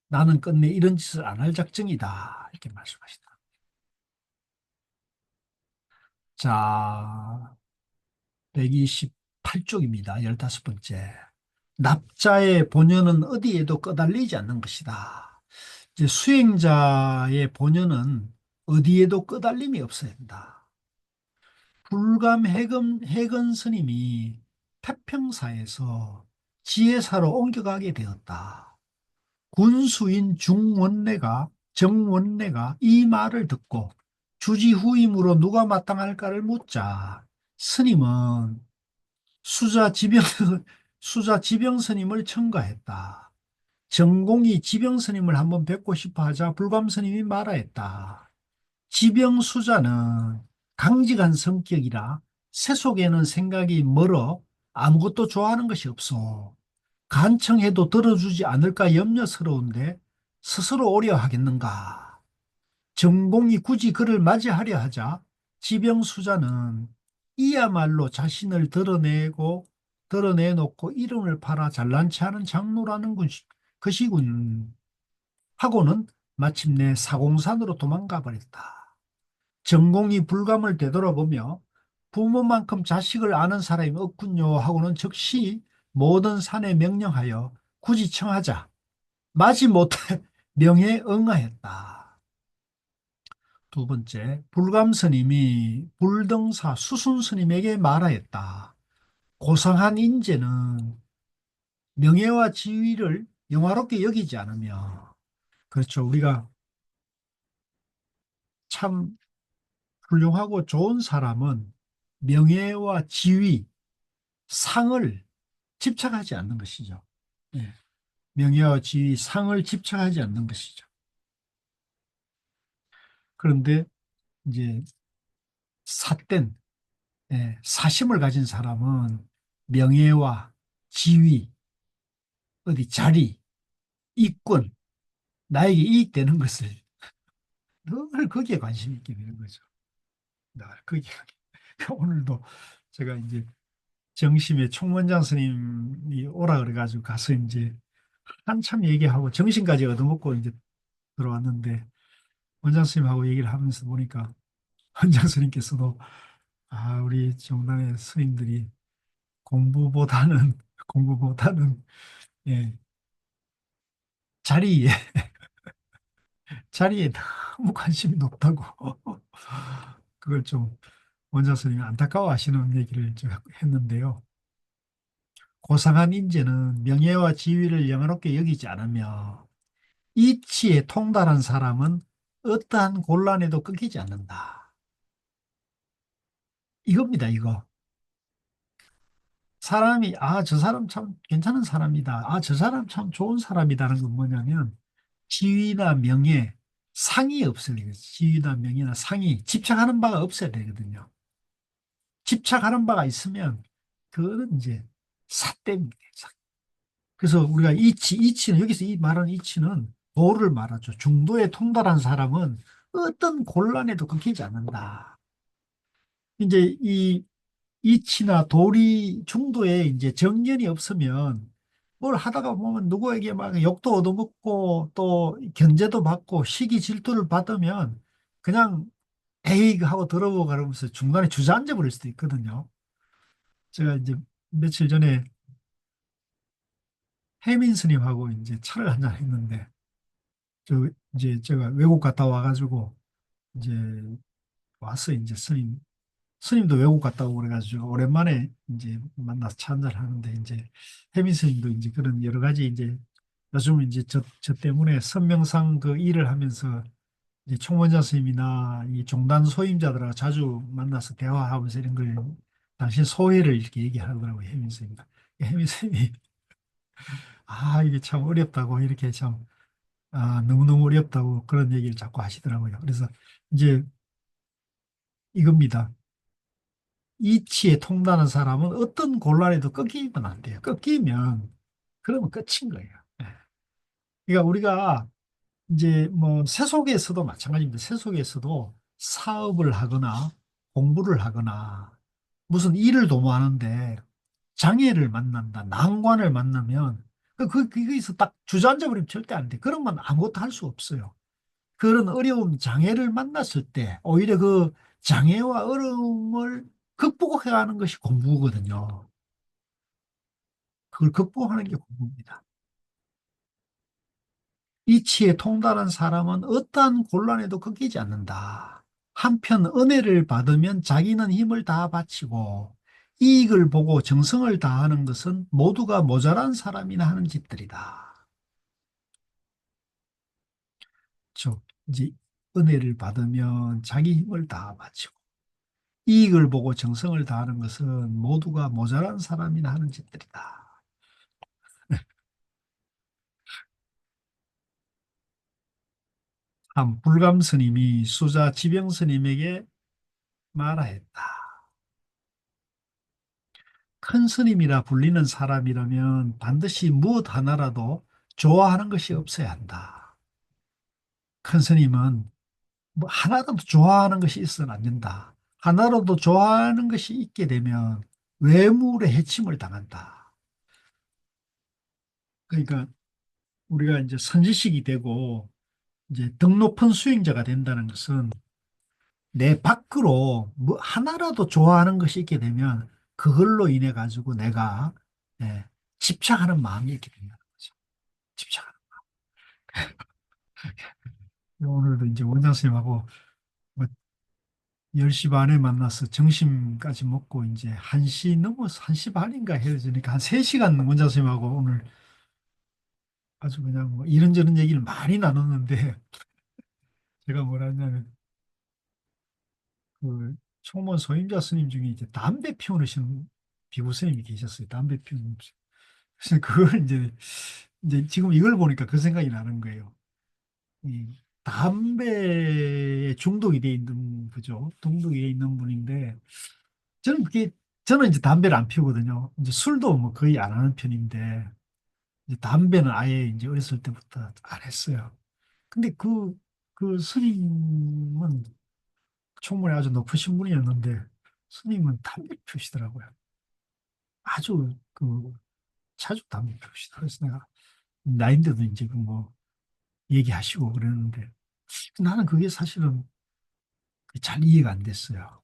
나는 끝내 이런 짓을 안 할 작정이다 이렇게 말씀하시다. 자, 128쪽입니다. 15번째. 납자의 본연은 어디에도 끄달리지 않는 것이다. 이제 수행자의 본연은 어디에도 끄달림이 없어야 한다. 불감 해건 스님이 태평사에서 지혜사로 옮겨가게 되었다. 군수인 정원내가 이 말을 듣고 주지후임으로 누가 마땅할까를 묻자 스님은 수자 지병 수자 지병 스님을 청가했다. 전공이 지병 스님을 한번 뵙고 싶어 하자 불감 스님이 말하였다. 지병 수자는 강직한 성격이라 세속에는 생각이 멀어 아무것도 좋아하는 것이 없어. 간청해도 들어주지 않을까 염려스러운데 스스로 오려 하겠는가. 정공이 굳이 그를 맞이하려 하자 지병수자는 이야말로 자신을 드러내놓고 이름을 팔아 잘난 체하는 장로라는 것이군 하고는 마침내 사공산으로 도망가 버렸다. 전공이 불감을 되돌아보며 부모만큼 자식을 아는 사람이 없군요 하고는 즉시 모든 산에 명령하여 굳이 청하자 마지못해 명에 응하였다. 두 번째, 불감스님이 불등사 수순스님에게 말하였다. 고상한 인재는 명예와 지위를 영화롭게 여기지 않으며, 그렇죠. 우리가 참 훌륭하고 좋은 사람은 명예와 지위, 상을 집착하지 않는 것이죠. 예. 명예와 지위, 상을 집착하지 않는 것이죠. 그런데 이제 삿된 사심을 가진 사람은 명예와 지위, 어디 자리, 이권, 나에게 이익되는 것을 늘 거기에 관심 있게 되는 거죠. 늘 거기에. 오늘도 제가 이제 정심에 총원장 스님이 오라 그래가지고 가서 이제 한참 얘기하고 정신까지 얻어먹고 이제 들어왔는데 원장 스님하고 얘기를 하면서 보니까 원장 스님께서도 우리 정당의 스님들이 공부보다는 공부보다는 예, 자리에 자리에 너무 관심이 높다고 그걸 좀 원장 스님이 안타까워하시는 얘기를 제가 했는데요. 고상한 인재는 명예와 지위를 영화롭게 여기지 않으며 이치에 통달한 사람은 어떠한 곤란에도 끊기지 않는다. 이겁니다, 이거. 사람이, 저 사람 참 괜찮은 사람이다. 저 사람 참 좋은 사람이다는 건 뭐냐면 지위나 명예, 상이 없어야 되거든요. 지위나 명예나 상이 집착하는 바가 없어야 되거든요. 집착하는 바가 있으면 그거는 이제 삿대입니다. 그래서 우리가 이치는 여기서 이 말하는 이치는 도를 말하죠. 중도에 통달한 사람은 어떤 곤란에도 끊기지 않는다. 이제 이 이치나 도리 중도에 이제 정견이 없으면 뭘 하다가 보면 누구에게 막 욕도 얻어먹고 또 견제도 받고 시기 질투를 받으면 그냥 에이 하고 들어보고 그러면서 중간에 주저앉아 버릴 수도 있거든요. 제가 이제 며칠 전에 혜민 스님하고 이제 차를 한잔 했는데 저 이제 제가 외국 갔다 와가지고 이제 와서 이제 스님도 외국 갔다 오고 그래가지고 오랜만에 이제 만나서 차 한잔 하는데 이제 혜민 스님도 이제 그런 여러 가지 이제 요즘 이제 저 때문에 선명상 그 일을 하면서 이제 총무자 스님이나 이 종단 소임자들하고 자주 만나서 대화하면서 이런 걸 당신 소회를 이렇게 얘기하더라고요, 혜민 스님이. 혜민 스님이 아 이게 참 어렵다고 이렇게 참 너무너무 어렵다고 그런 얘기를 자꾸 하시더라고요. 그래서 이제 이겁니다. 이치에 통달하는 사람은 어떤 곤란에도 꺾이면 안 돼요. 꺾이면 그러면 끝인 거예요. 예. 그러니까 우리가 이제 뭐 세속에서도 마찬가지입니다. 세속에서도 사업을 하거나 공부를 하거나 무슨 일을 도모하는데 장애를 만난다, 난관을 만나면 거기서 딱 주저앉아 버리면 절대 안 돼. 그러면 아무것도 할 수 없어요. 그런 어려움, 장애를 만났을 때 오히려 그 장애와 어려움을 극복해가는 것이 공부거든요. 그걸 극복하는 게 공부입니다. 이치에 통달한 사람은 어떠한 곤란에도 꺾이지 않는다. 한편 은혜를 받으면 자기는 힘을 다 바치고 이익을 보고 정성을 다하는 것은 모두가 모자란 사람이나 하는 짓들이다. 즉, 이제 은혜를 받으면 자기 힘을 다 바치고 이익을 보고 정성을 다하는 것은 모두가 모자란 사람이나 하는 짓들이다. 한 불감 스님이 수자 지병 스님에게 말하였다. 큰 스님이라 불리는 사람이라면 반드시 무엇 하나라도 좋아하는 것이 없어야 한다. 큰 스님은 뭐 하나라도 좋아하는 것이 있어는 안 된다. 하나라도 좋아하는 것이 있게 되면 외물의 해침을 당한다. 그러니까 우리가 이제 선지식이 되고 이제 등 높은 수행자가 된다는 것은 내 밖으로 뭐 하나라도 좋아하는 것이 있게 되면 그걸로 인해 가지고 내가 예, 집착하는 마음이 있게 된다는 거죠. 집착하는. 오늘도 이제 원장 선생님하고 뭐 10시 반에 만나서 점심까지 먹고 이제 1시 넘어서 1시 반인가 헤어지니까 한 3시간 원장 선생님하고 오늘 아주 그냥 뭐 이런저런 얘기를 많이 나눴는데 제가 뭐라 하냐면 그 총무 소임자 스님 중에 이제 담배 피우시는 비구 스님이 계셨어요. 담배 피우는. 그래서 그걸 이제 지금 이걸 보니까 그 생각이 나는 거예요. 이 담배에 중독이 돼 있는 그죠? 중독이 돼 있는 분인데 저는 그게 저는 이제 담배를 안 피우거든요. 이제 술도 뭐 거의 안 하는 편인데 이제 담배는 아예 이제 어렸을 때부터 안 했어요. 근데 그 스님은 총무에 아주 높으신 분이었는데 스님은 담배 피우시더라고요. 아주 자주 담배 피우시더라고요. 그래서 내가 나인데도 이제 그뭐 얘기하시고 그러는데 나는 그게 사실은 잘 이해가 안 됐어요.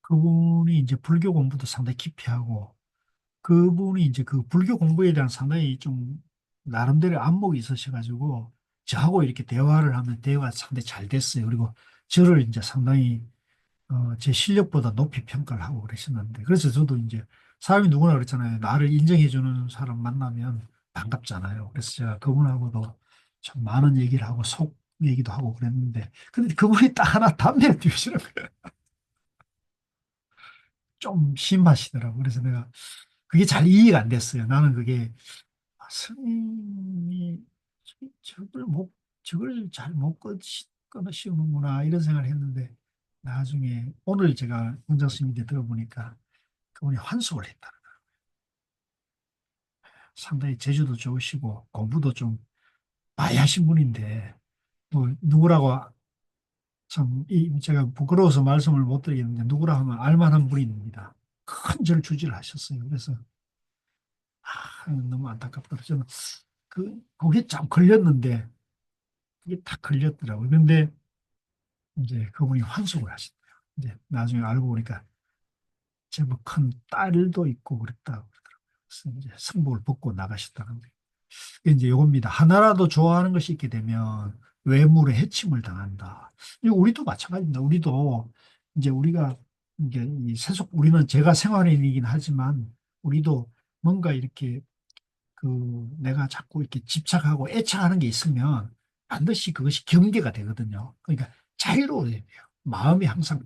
그분이 이제 불교 공부도 상당히 깊이 하고 그분이 이제 그 불교 공부에 대한 상당히 좀 나름대로 안목이 있으셔가지고 저하고 이렇게 대화를 하면 대화가 상당히 잘 됐어요. 그리고 저를 이제 상당히 제 실력보다 높이 평가를 하고 그러셨는데 그래서 저도 이제 사람이 누구나 그렇잖아요. 나를 인정해주는 사람 만나면 반갑잖아요. 그래서 제가 그분하고도 참 많은 얘기를 하고 속 얘기도 하고 그랬는데 근데 그분이 딱 하나 담배를 피우시는 거예요. 좀 심하시더라고. 그래서 내가 그게 잘 이해가 안 됐어요. 나는 그게 스님이 저걸 못 저걸 잘 못 끊으시는구나 이런 생각을 했는데 나중에 오늘 제가 원장 스님한테 들어보니까 그분이 환속을 했다. 상당히 재주도 좋으시고 공부도 좀 많이 하신 분인데 뭐 누구라고 참 제가 부끄러워서 말씀을 못 드리겠는데 누구라 하면 알만한 분입니다. 큰 절주지를 하셨어요. 그래서 너무 안타깝더라고요. 저는 그게 참 걸렸는데 그게 딱 걸렸더라고요. 근데 이제 그분이 환속을 하셨대요. 이제 나중에 알고 보니까 제법 큰 딸도 있고 그랬다고 그러더라고요. 그래서 이제 승복을 벗고 나가셨다는 거예요. 이제 요겁니다. 하나라도 좋아하는 것이 있게 되면 외물에 해침을 당한다. 이거 우리도 마찬가지입니다. 우리도 이제 우리가 이제 이 세속 우리는 제가 생활인이긴 하지만 우리도 뭔가 이렇게 그 내가 자꾸 이렇게 집착하고 애착하는 게 있으면 반드시 그것이 경계가 되거든요. 그러니까 자유로워야 돼요. 마음이 항상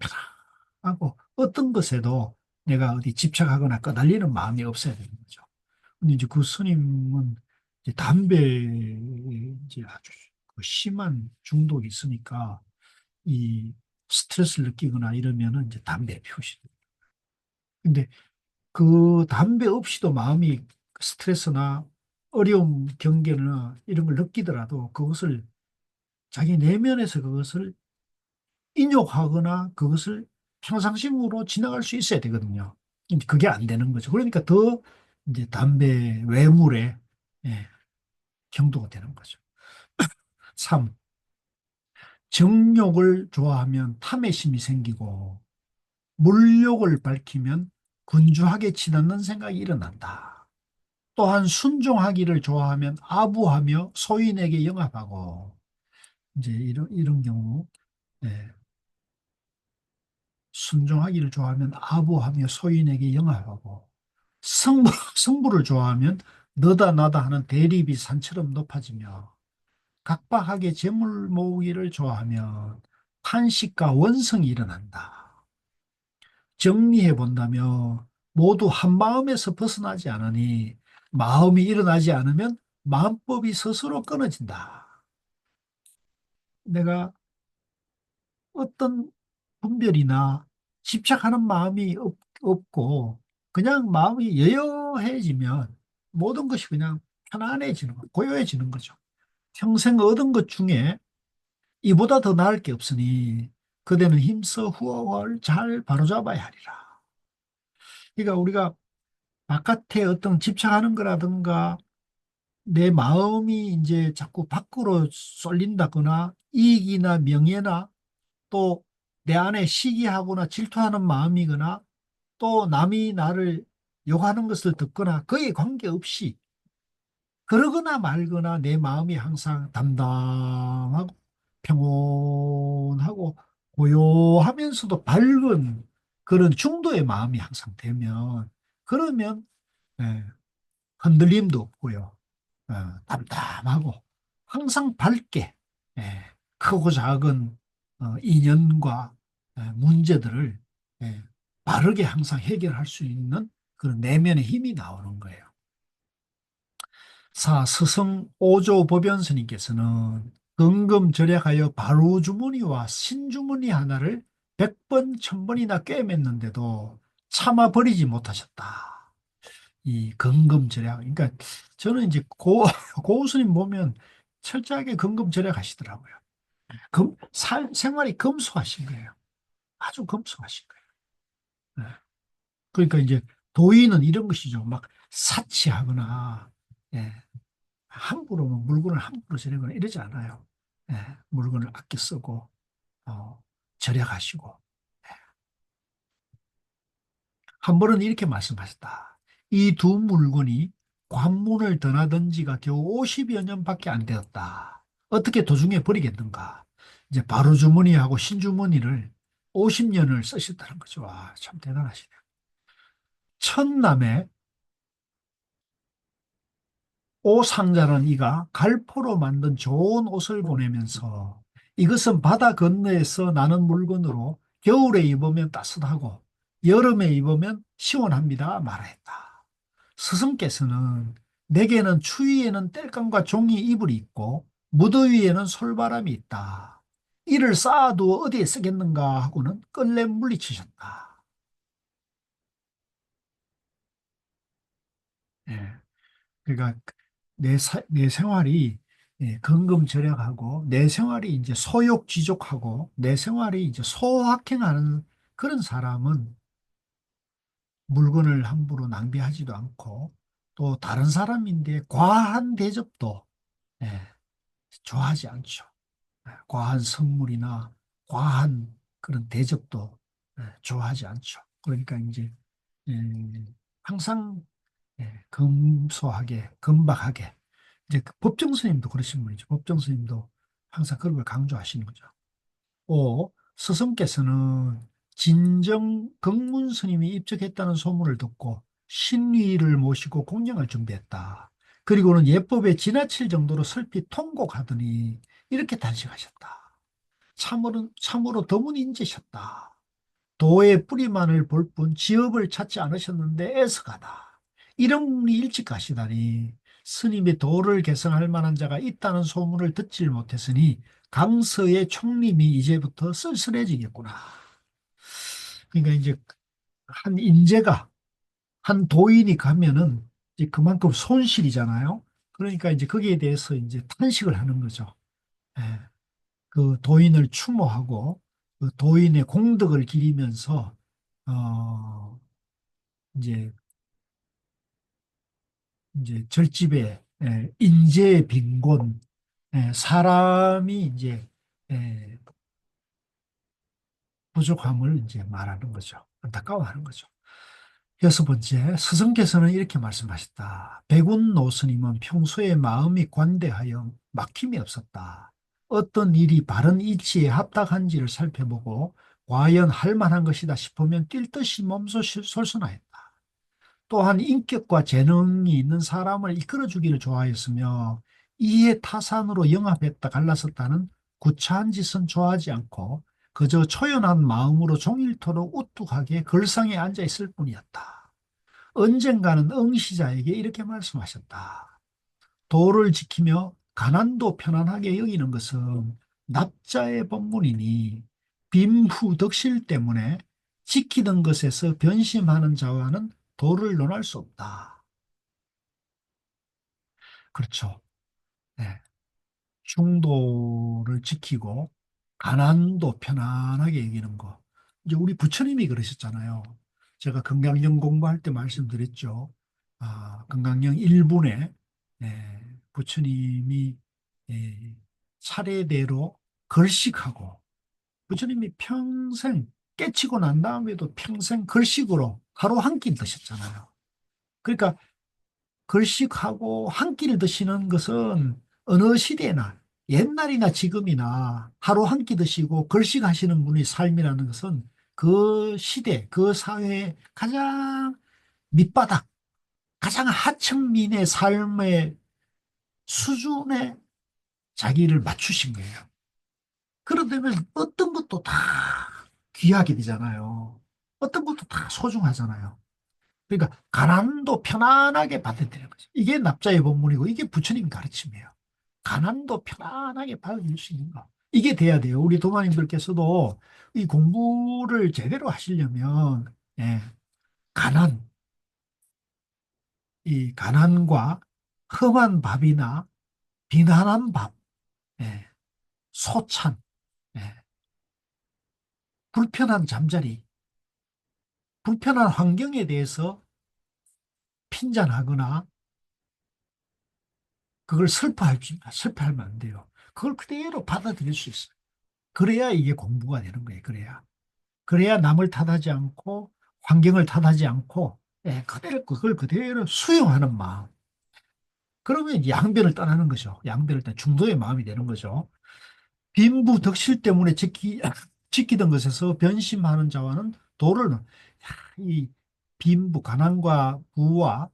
편하고 어떤 것에도 내가 어디 집착하거나 끄달리는 마음이 없어야 되는 거죠. 근데 이제 그 스님은 이제 담배에 이제 아주 그 심한 중독이 있으니까 이 스트레스를 느끼거나 이러면은 이제 담배 피우시죠. 근데 그 담배 없이도 마음이 스트레스나 어려움, 경계나 이런 걸 느끼더라도 그것을 자기 내면에서 그것을 인욕하거나 그것을 평상심으로 지나갈 수 있어야 되거든요. 이제 그게 안 되는 거죠. 그러니까 더 이제 담배 외물에 예, 경도가 되는 거죠. 3. 정욕을 좋아하면 탐의심이 생기고 물욕을 밝히면 군주하게 치닫는 생각이 일어난다. 또한 순종하기를 좋아하면 아부하며 소인에게 영합하고 이제 이런 경우 예, 순종하기를 좋아하면 아부하며 소인에게 영합하고 성부를 좋아하면 너다 나다 하는 대립이 산처럼 높아지며 각박하게 재물 모으기를 좋아하면 탄식과 원성이 일어난다. 정리해 본다며 모두 한 마음에서 벗어나지 않으니 마음이 일어나지 않으면 마음법이 스스로 끊어진다. 내가 어떤 분별이나 집착하는 마음이 없고 그냥 마음이 여여해지면 모든 것이 그냥 편안해지는 거, 고요해지는 거죠. 평생 얻은 것 중에 이보다 더 나을 게 없으니 그대는 힘써 후업을 잘 바로잡아야 하리라. 그러니까 우리가 바깥에 어떤 집착하는 거라든가 내 마음이 이제 자꾸 밖으로 쏠린다거나 이익이나 명예나 또 내 안에 시기하거나 질투하는 마음이거나 또 남이 나를 욕하는 것을 듣거나 그에 관계없이 그러거나 말거나 내 마음이 항상 담담하고 평온하고 고요하면서도 밝은 그런 중도의 마음이 항상 되면 그러면 예, 흔들림도 없고요. 담담하고 항상 밝게 예, 크고 작은 인연과 문제들을 예, 바르게 항상 해결할 수 있는 그런 내면의 힘이 나오는 거예요. 스승 오조 법연 스님께서는 근검절약하여 바로주머니와 신주머니 하나를 100번, 1000번이나 꿰맸는데도 참아 버리지 못하셨다. 이 근검절약. 그러니까 저는 이제 고 스님 보면 철저하게 근검절약 하시더라고요. 생활이 검소하신 거예요. 아주 검소하신 거예요. 네. 그러니까 이제 도인은 이런 것이죠. 막 사치하거나 예, 함부로 뭐 물건을 함부로 저리거나 이러지 않아요. 예, 물건을 아껴 쓰고 절약하시고 한 번은 이렇게 말씀하셨다. 이 두 물건이 관문을 떠나던 지가 겨우 50여 년밖에 안 되었다. 어떻게 도중에 버리겠는가? 이제 바로 주머니하고 신주머니를 50년을 쓰셨다는 거죠. 와, 참 대단하시네요. 첫남에 오상자는 이가 갈포로 만든 좋은 옷을 보내면서 이것은 바다 건너에서 나는 물건으로 겨울에 입으면 따뜻하고 여름에 입으면 시원합니다 말했다. 스승께서는 내게는 추위에는 땔감과 종이 이불이 있고 무더위에는 솔바람이 있다. 이를 쌓아두어 어디에 쓰겠는가 하고는 끌래 물리치셨다. 예. 그러니까 내 생활이 근검절약하고 내 생활이 이제 소욕지족하고 내 생활이 이제 소확행하는 그런 사람은 물건을 함부로 낭비하지도 않고 또 다른 사람인데 과한 대접도 예, 좋아하지 않죠. 과한 선물이나 과한 그런 대접도 좋아하지 않죠. 그러니까 이제 예, 항상 검소하게, 금박하게 이제 그 법정 스님도 그러신 분이죠. 법정 스님도 항상 그런 걸 강조하시는 거죠. 스승께서는 진정 극문 스님이 입적했다는 소문을 듣고 신위를 모시고 공양을 준비했다. 그리고는 예법에 지나칠 정도로 슬피 통곡하더니 이렇게 단식하셨다. 참으로 드문 인재셨다. 도의 뿌리만을 볼 뿐 지업을 찾지 않으셨는데 애석하다. 이런 분이 일찍 가시다니 스님이 도를 개선할 만한 자가 있다는 소문을 듣질 못했으니 강서의 총림이 이제부터 쓸쓸해지겠구나. 그러니까 이제 한 인재가 한 도인이 가면은 이제 그만큼 손실이잖아요. 그러니까 이제 거기에 대해서 이제 탄식을 하는 거죠. 예. 그 도인을 추모하고 그 도인의 공덕을 기리면서 어 이제 절집에 인재의 빈곤, 사람이 이제 에, 부족함을 이제 말하는 거죠. 안타까워하는 거죠. 여섯 번째, 스승께서는 이렇게 말씀하셨다. 백운 노스님은 평소에 마음이 관대하여 막힘이 없었다. 어떤 일이 바른 이치에 합당한지를 살펴보고 과연 할 만한 것이다 싶으면 뛸 듯이 몸소 솔선하였다. 또한 인격과 재능이 있는 사람을 이끌어주기를 좋아했으며 이에 타산으로 영합했다 갈라섰다는 구차한 짓은 좋아하지 않고 그저 초연한 마음으로 종일토록 우뚝하게 걸상에 앉아 있을 뿐이었다. 언젠가는 응시자에게 이렇게 말씀하셨다. 도를 지키며 가난도 편안하게 여기는 것은 납자의 본분이니 빈후 덕실 때문에 지키던 것에서 변심하는 자와는 도를 논할 수 없다. 그렇죠. 네. 중도를 지키고 가난도 편안하게 여기는 거. 이제 우리 부처님이 그러셨잖아요. 제가 건강경 공부할 때 말씀드렸죠. 건강경 1분에 부처님이 예, 차례대로 걸식하고 부처님이 평생 깨치고 난 다음에도 평생 걸식으로 하루 한 끼 드셨잖아요. 그러니까 걸식하고 한 끼를 드시는 것은 어느 시대나 옛날이나 지금이나 하루 한 끼 드시고 걸식하시는 분의 삶이라는 것은 그 시대, 그 사회의 가장 밑바닥, 가장 하층민의 삶의 수준에 자기를 맞추신 거예요. 그러려면 어떤 것도 다 귀하게 되잖아요. 어떤 것도 다 소중하잖아요. 그러니까 가난도 편안하게 받아들이는 거죠. 이게 납자의 본문이고 이게 부처님 가르침이에요. 가난도 편안하게 받아들일 수 있는 거. 이게 돼야 돼요. 우리 도마님들께서도 이 공부를 제대로 하시려면 예, 가난, 이 가난과 험한 밥이나 비난한 밥, 예, 소찬, 예, 불편한 잠자리, 불편한 환경에 대해서 핀잔하거나 그걸 슬퍼하면 안 돼요. 그걸 그대로 받아들일 수 있어요. 그래야 이게 공부가 되는 거예요. 그래야 남을 탓하지 않고 환경을 탓하지 않고 그걸 그대로 수용하는 마음. 그러면 양변을 떠나는 거죠. 양변을 떠나 중도의 마음이 되는 거죠. 빈부 덕실 때문에 지키던 것에서 변심하는 자와는 도를 이 빈부 가난과 부와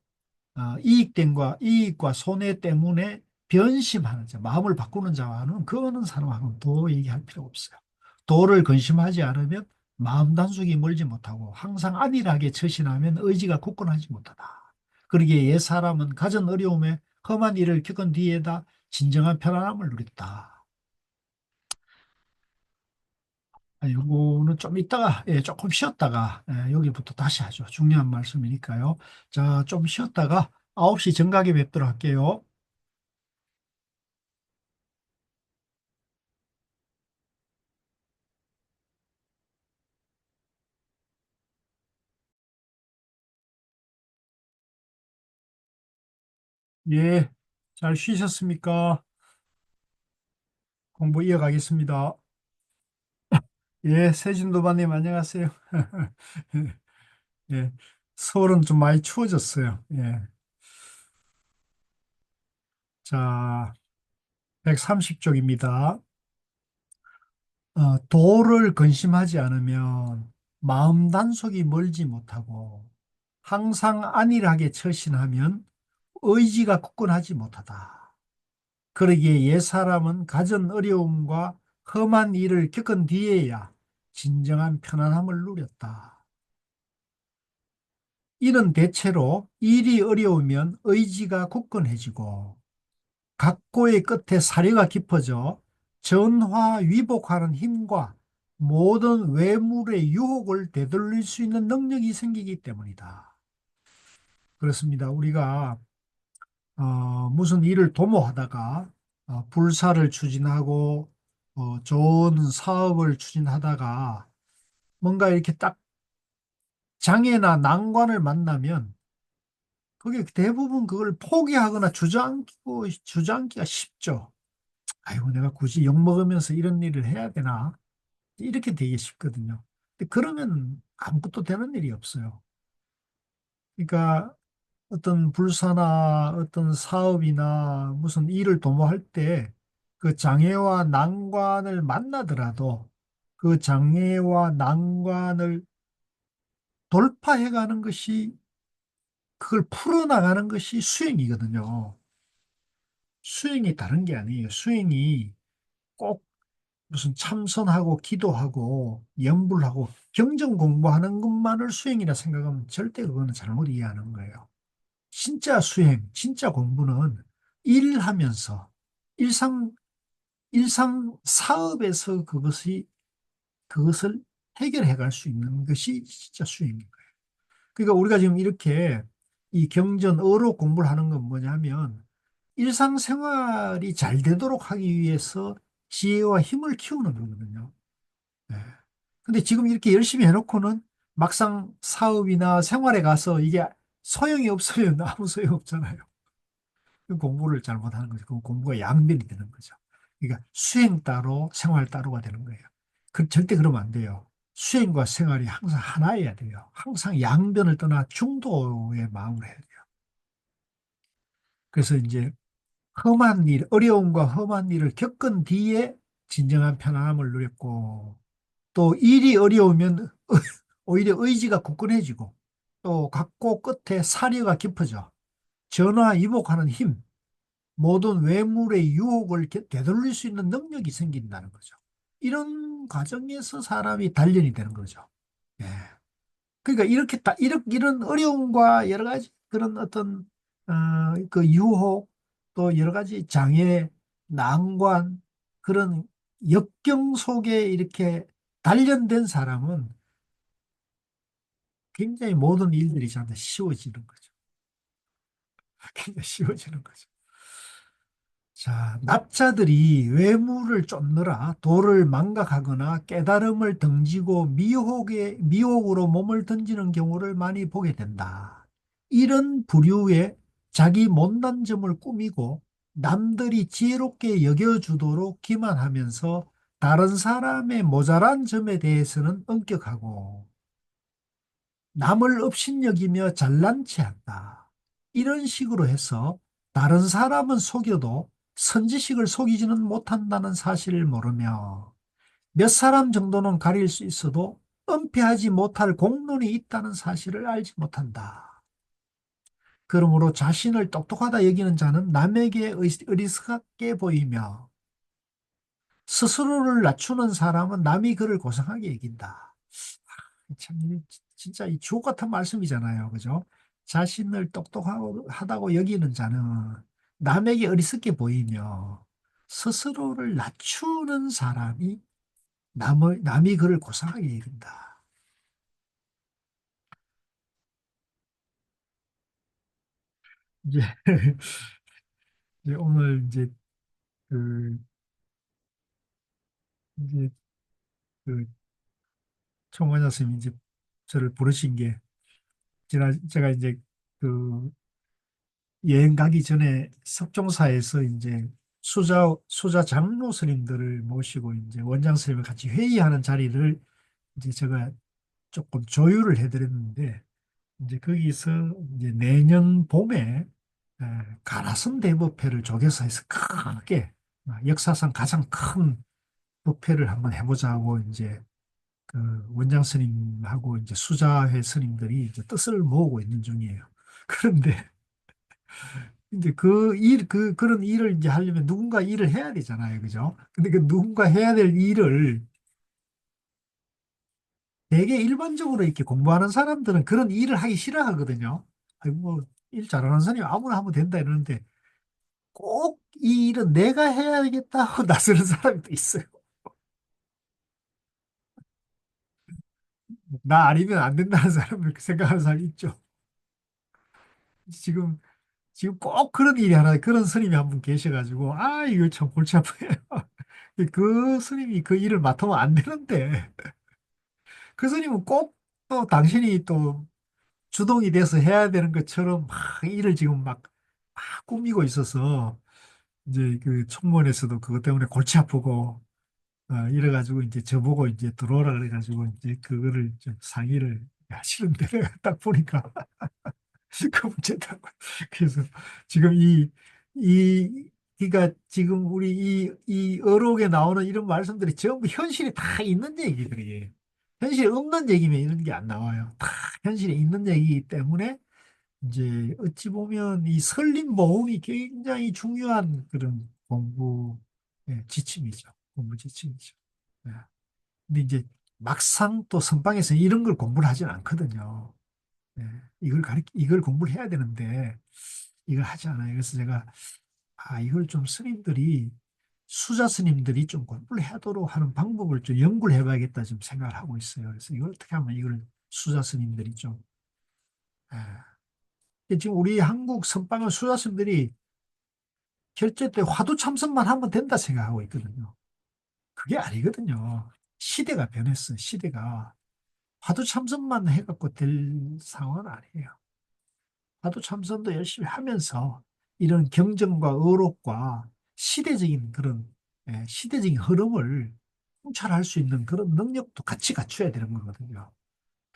이익과 손해 때문에 변심하는 자, 마음을 바꾸는 자와는 그 어느 사람하고는 도 얘기할 필요가 없어요. 도를 근심하지 않으면 마음 단속이 멀지 못하고 항상 안일하게 처신하면 의지가 굳건하지 못하다. 그러기에 옛 사람은 갖은 어려움에 험한 일을 겪은 뒤에다 진정한 편안함을 누렸다. 요거는 좀 이따가, 조금 쉬었다가, 여기부터 다시 하죠. 중요한 말씀이니까요. 자, 좀 쉬었다가 9시 정각에 뵙도록 할게요. 예, 잘 쉬셨습니까? 공부 이어가겠습니다. 예, 세진도반님 안녕하세요. 예, 서울은 좀 많이 추워졌어요. 예, 자, 130쪽입니다. 도를 근심하지 않으면 마음 단속이 멀지 못하고 항상 안일하게 처신하면 의지가 굳건하지 못하다. 그러기에 옛사람은 갖은 어려움과 험한 일을 겪은 뒤에야 진정한 편안함을 누렸다. 이는 대체로 일이 어려우면 의지가 굳건해지고 각고의 끝에 사려가 깊어져 전화위복하는 힘과 모든 외물의 유혹을 되돌릴 수 있는 능력이 생기기 때문이다. 그렇습니다. 우리가 무슨 일을 도모하다가 불사를 추진하고 좋은 사업을 추진하다가 뭔가 이렇게 딱 장애나 난관을 만나면 그게 대부분 그걸 포기하거나 주저앉기가 쉽죠. 아이고, 내가 굳이 욕먹으면서 이런 일을 해야 되나? 이렇게 되기 쉽거든요. 근데 그러면 아무것도 되는 일이 없어요. 그러니까 어떤 불사나 어떤 사업이나 무슨 일을 도모할 때 그 장애와 난관을 만나더라도 그 장애와 난관을 돌파해가는 것이 그걸 풀어나가는 것이 수행이거든요. 수행이 다른 게 아니에요. 수행이 꼭 무슨 참선하고 기도하고 염불하고 경전 공부하는 것만을 수행이라 생각하면 절대 그거는 잘못 이해하는 거예요. 진짜 수행, 진짜 공부는 일하면서 일상 일상 사업에서 그것을 해결해 갈 수 있는 것이 진짜 수행인 거예요. 그러니까 우리가 지금 이렇게 이 경전 어록 공부를 하는 건 뭐냐면 일상생활이 잘 되도록 하기 위해서 지혜와 힘을 키우는 거거든요. 네. 근데 지금 이렇게 열심히 해놓고는 막상 사업이나 생활에 가서 이게 소용이 없으면 아무 소용 없잖아요. 그 공부를 잘못하는 거죠. 그 공부가 양변이 되는 거죠. 그러니까 수행 따로 생활 따로가 되는 거예요. 절대 그러면 안 돼요. 수행과 생활이 항상 하나여야 돼요. 항상 양변을 떠나 중도의 마음을 해야 돼요. 그래서 이제 험한 일, 어려움과 험한 일을 겪은 뒤에 진정한 편안함을 누렸고, 또 일이 어려우면 오히려 의지가 굳건해지고, 또 각고 끝에 사려가 깊어져 전화위복하는 힘, 모든 외물의 유혹을 되돌릴 수 있는 능력이 생긴다는 거죠. 이런 과정에서 사람이 단련이 되는 거죠. 예. 그러니까 이런 어려움과 여러 가지 그런 어떤 그 유혹 또 여러 가지 장애, 난관 그런 역경 속에 이렇게 단련된 사람은 굉장히 모든 일들이 저한테 쉬워지는 거죠. 굉장히 쉬워지는 거죠. 자, 납자들이 외모를 쫓느라 도를 망각하거나 깨달음을 등지고 미혹으로 몸을 던지는 경우를 많이 보게 된다. 이런 부류의 자기 못난 점을 꾸미고 남들이 지혜롭게 여겨주도록 기만하면서 다른 사람의 모자란 점에 대해서는 엄격하고 남을 업신여기며 잘난 체한다. 이런 식으로 해서 다른 사람은 속여도 선지식을 속이지는 못한다는 사실을 모르며 몇 사람 정도는 가릴 수 있어도 은폐하지 못할 공론이 있다는 사실을 알지 못한다. 그러므로 자신을 똑똑하다 여기는 자는 남에게 어리석게 보이며 스스로를 낮추는 사람은 남이 그를 고상하게 여긴다. 참, 진짜 이 주옥 같은 말씀이잖아요. 그죠? 자신을 똑똑하다고 여기는 자는 남에게 어리석게 보이며 스스로를 낮추는 사람이 남이 그를 고상하게 여긴다. 이제, 이제 오늘 이제 그, 이제 그 총괄 스님이 이제 저를 부르신 게 제가 이제 그 여행 가기 전에 석종사에서 이제 수자 장로 스님들을 모시고 이제 원장 스님을 같이 회의하는 자리를 이제 제가 조금 조율을 해드렸는데 이제 거기서 이제 내년 봄에 가나선 대법회를 조계서 해서 크게 역사상 가장 큰 법회를 한번 해보자 하고 이제 그 원장 스님하고 이제 수자회 스님들이 이제 뜻을 모으고 있는 중이에요. 그런데 이제 그런 일을 이제 하려면 누군가 일을 해야 되잖아요. 그죠? 근데 그 누군가 해야 될 일을 되게 일반적으로 이렇게 공부하는 사람들은 그런 일을 하기 싫어하거든요. 아이고, 뭐, 일 잘하는 사람이 아무나 하면 된다 이러는데 꼭 이 일은 내가 해야겠다 하고 나서는 사람이 또 있어요. 나 아니면 안 된다는 사람을 그렇게 생각하는 사람이 있죠. 지금, 지금 꼭 그런 일이 하나, 그런 스님이 한 분 계셔가지고, 아, 이거 참 골치 아프네요. 그 스님이 그 일을 맡으면 안 되는데, 그 스님은 꼭 또 당신이 또 주동이 돼서 해야 되는 것처럼 막 일을 지금 막 꾸미고 있어서, 이제 그 청문회에서도 그것 때문에 골치 아프고, 이래가지고 이제 저보고 이제 들어오라 그래가지고 이제 그거를 좀 상의를 하시는데 내가 딱 보니까 그 문제다. 그래서 지금 그러니까 지금 우리 이 어록에 나오는 이런 말씀들이 전부 현실에 다 있는 얘기들이에요. 현실에 없는 얘기면 이런 게 안 나와요. 다 현실에 있는 얘기이기 때문에 이제 어찌 보면 이 설립 모음이 굉장히 중요한 그런 공부 지침이죠. 공부 지침이죠. 네. 근데 이제 막상 또 선방에서 이런 걸 공부를 하진 않거든요. 네. 이걸 공부를 해야 되는데 이걸 하지 않아요. 그래서 제가 이걸 좀 스님들이 수자 스님들이 좀 공부를 하도록 하는 방법을 좀 연구를 해봐야겠다 좀 생각을 하고 있어요. 그래서 이걸 어떻게 하면 이걸 수자 스님들이 좀 지금 우리 한국 선방의 수자 스님들이 결제 때 화두 참선만 하면 된다 생각하고 있거든요. 그게 아니거든요. 시대가 변했어. 시대가 화두 참선만 해갖고 될 상황은 아니에요. 화두 참선도 열심히 하면서 이런 경전과 어록과 시대적인 그런 시대적인 흐름을 통찰할 수 있는 그런 능력도 같이 갖춰야 되는 거거든요.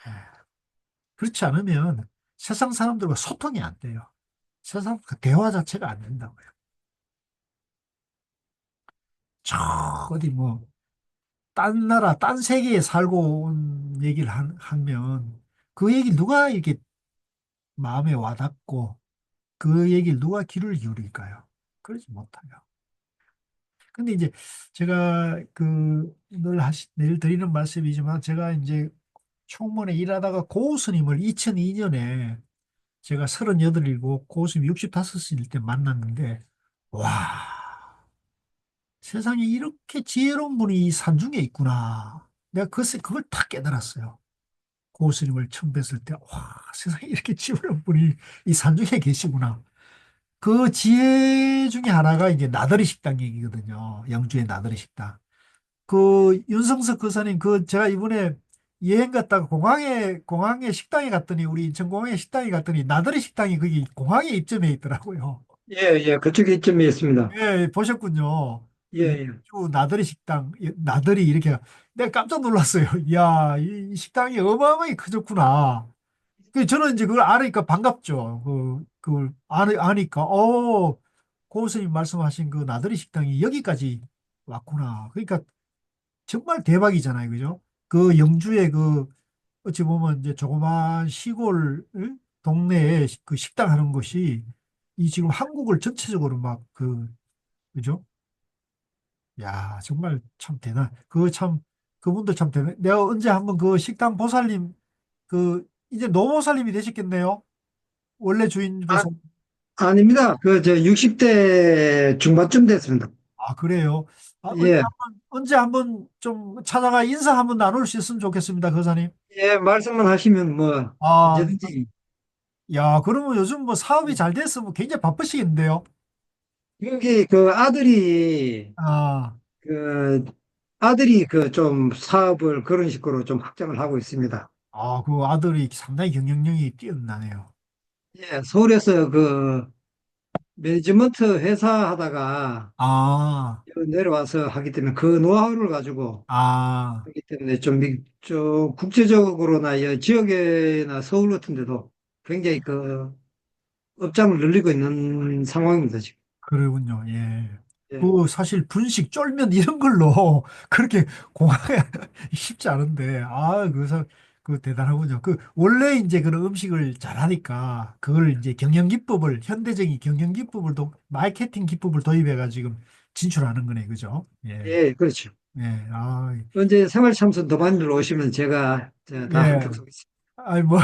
예. 그렇지 않으면 세상 사람들과 소통이 안 돼요. 세상 그 대화 자체가 안 된다고요. 저 어디 뭐 딴 나라, 딴 세계에 살고 온 얘기를 하면 그 얘기 누가 이렇게 마음에 와닿고 그 얘기를 누가 귀를 기울일까요? 그러지 못해요. 근데 이제 제가 늘 드리는 말씀이지만 제가 이제 총무원에 일하다가 고우 스님을 2002년에 제가 38이고 고우 스님 65일 때 만났는데 와 세상에 이렇게 지혜로운 분이 이 산중에 있구나. 내가 그걸 딱 깨달았어요. 고우 스님을 처음 뵀을 때 와 세상에 이렇게 지혜로운 분이 이 산중에 계시구나. 그 지혜 중에 하나가 이제 나들이 식당 얘기거든요. 영주의 나들이 식당. 그 윤성석 그사님 그 제가 이번에 여행 갔다가 공항에 식당에 갔더니 우리 인천공항에 식당에 갔더니 나들이 식당이 거기 공항에 입점해 있더라고요. 예, 예, 그쪽에 입점이 있습니다. 예, 보셨군요. 예, 예. 영주 나들이 식당 나들이 이렇게 내가 깜짝 놀랐어요. 이야, 이 식당이 어마어마하게 커졌구나. 저는 이제 그걸 알으니까 반갑죠. 그걸 아니까, 고수님 말씀하신 그 나들이 식당이 여기까지 왔구나. 그러니까 정말 대박이잖아요. 그죠? 그 영주의 어찌 보면 이제 조그만 시골 동네에 그 식당 하는 것이 이 지금 한국을 전체적으로 그죠? 야, 정말 참 그분도 참 대단. 내가 언제 한번 그 식당 보살님, 이제 노보살님이 되셨겠네요. 원래 주인 아, 보살. 아닙니다. 저 60대 중반쯤 됐습니다. 그래요. 예, 언제 한번 좀 찾아가 인사 한번 나눌 수 있으면 좋겠습니다, 거사님. 예, 말씀만 하시면 뭐, 아, 언제든지. 야, 그러면 요즘 뭐 사업이 잘 됐으면 굉장히 바쁘시겠는데요? 여기 그 아, 그 아들이 그 좀 사업을 그런 식으로 좀 확장을 하고 있습니다. 그 아들이 상당히 경영력이 뛰어나네요. 예, 서울에서 그 매니지먼트 회사 하다가 아, 내려와서 하기 때문에 그 노하우를 가지고 아, 하기 때문에 좀 국제적으로나 이 지역이나 서울 같은 데도 굉장히 그 업장을 늘리고 있는 상황입니다, 지금. 그러군요. 예. 예, 그 사실 분식 쫄면 이런 걸로 그렇게 공하기 쉽지 않은데 그 대단하군요. 그 원래 이제 그런 음식을 잘하니까 그걸 이제 경영 기법을 현대적인 경영 기법을 마케팅 기법을 도입해가 지금 진출하는 거네, 그죠? 예. 예, 그렇죠. 예. 언제 생활 참선 더 많이 오시면 제가 다 예. 한턱 쏘겠습니다. 아이 뭐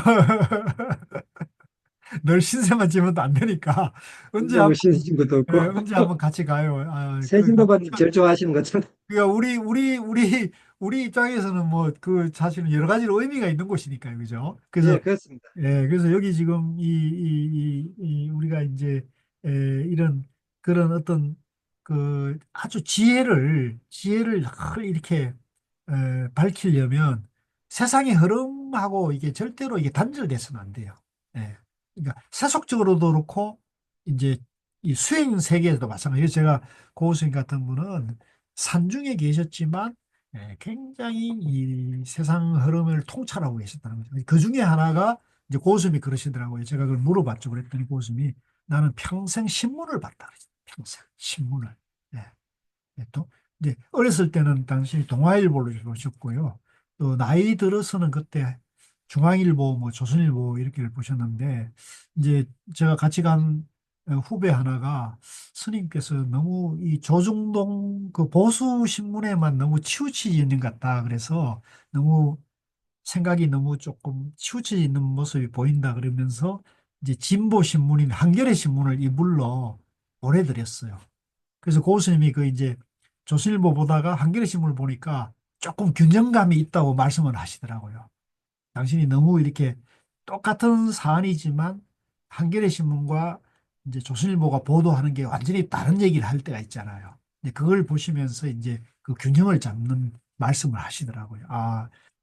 늘 신세만 지면 안 되니까 언제 혼자 뭐 한번 신신 것도 예, 없고. 언제 한번 같이 가요. 세진도반님 제일 좋아하시는 것처럼. 그러니까 우리 입장에서는 뭐 그 사실은 여러 가지로 의미가 있는 곳이니까요, 그죠? 그래서 예, 그렇습니다. 그래서 여기 지금 우리가 이제 이런 그런 어떤 그 아주 지혜를 이렇게 밝히려면 세상의 흐름하고 이게 절대로 이게 단절돼서는 안 돼요. 예. 그러니까 세속적으로도 그렇고 이제 이 수행 세계에서도 마찬가지예요. 제가 고우스님 같은 분은 산중에 계셨지만 굉장히 이 세상 흐름을 통찰하고 계셨다는 거죠. 그 중에 하나가 이제 고우스님이 그러시더라고요. 제가 그걸 물어봤죠. 그랬더니 고우스님이 나는 평생 신문을 봤다 그랬어요. 평생 신문을. 예. 또 이제 어렸을 때는 당신이 동아일보를 보셨고요. 또 나이 들어서는 그때 중앙일보, 뭐 조선일보 이렇게 보셨는데 이제 제가 같이 간 후배 하나가 스님께서 너무 이 조중동 그 보수 신문에만 너무 치우치지 있는 것 같다. 그래서 너무 생각이 너무 조금 치우쳐져 있는 모습이 보인다 그러면서 이제 진보 신문인 한겨레 신문을 이불로 보내드렸어요. 그래서 고수님이 그 이제 조선일보 보다가 한겨레 신문을 보니까 조금 균형감이 있다고 말씀을 하시더라고요. 당신이 너무 이렇게 똑같은 사안이지만 한겨레 신문과 이제 조선일보가 보도하는 게 완전히 다른 얘기를 할 때가 있잖아요. 근데 그걸 보시면서 이제 그 균형을 잡는 말씀을 하시더라고요.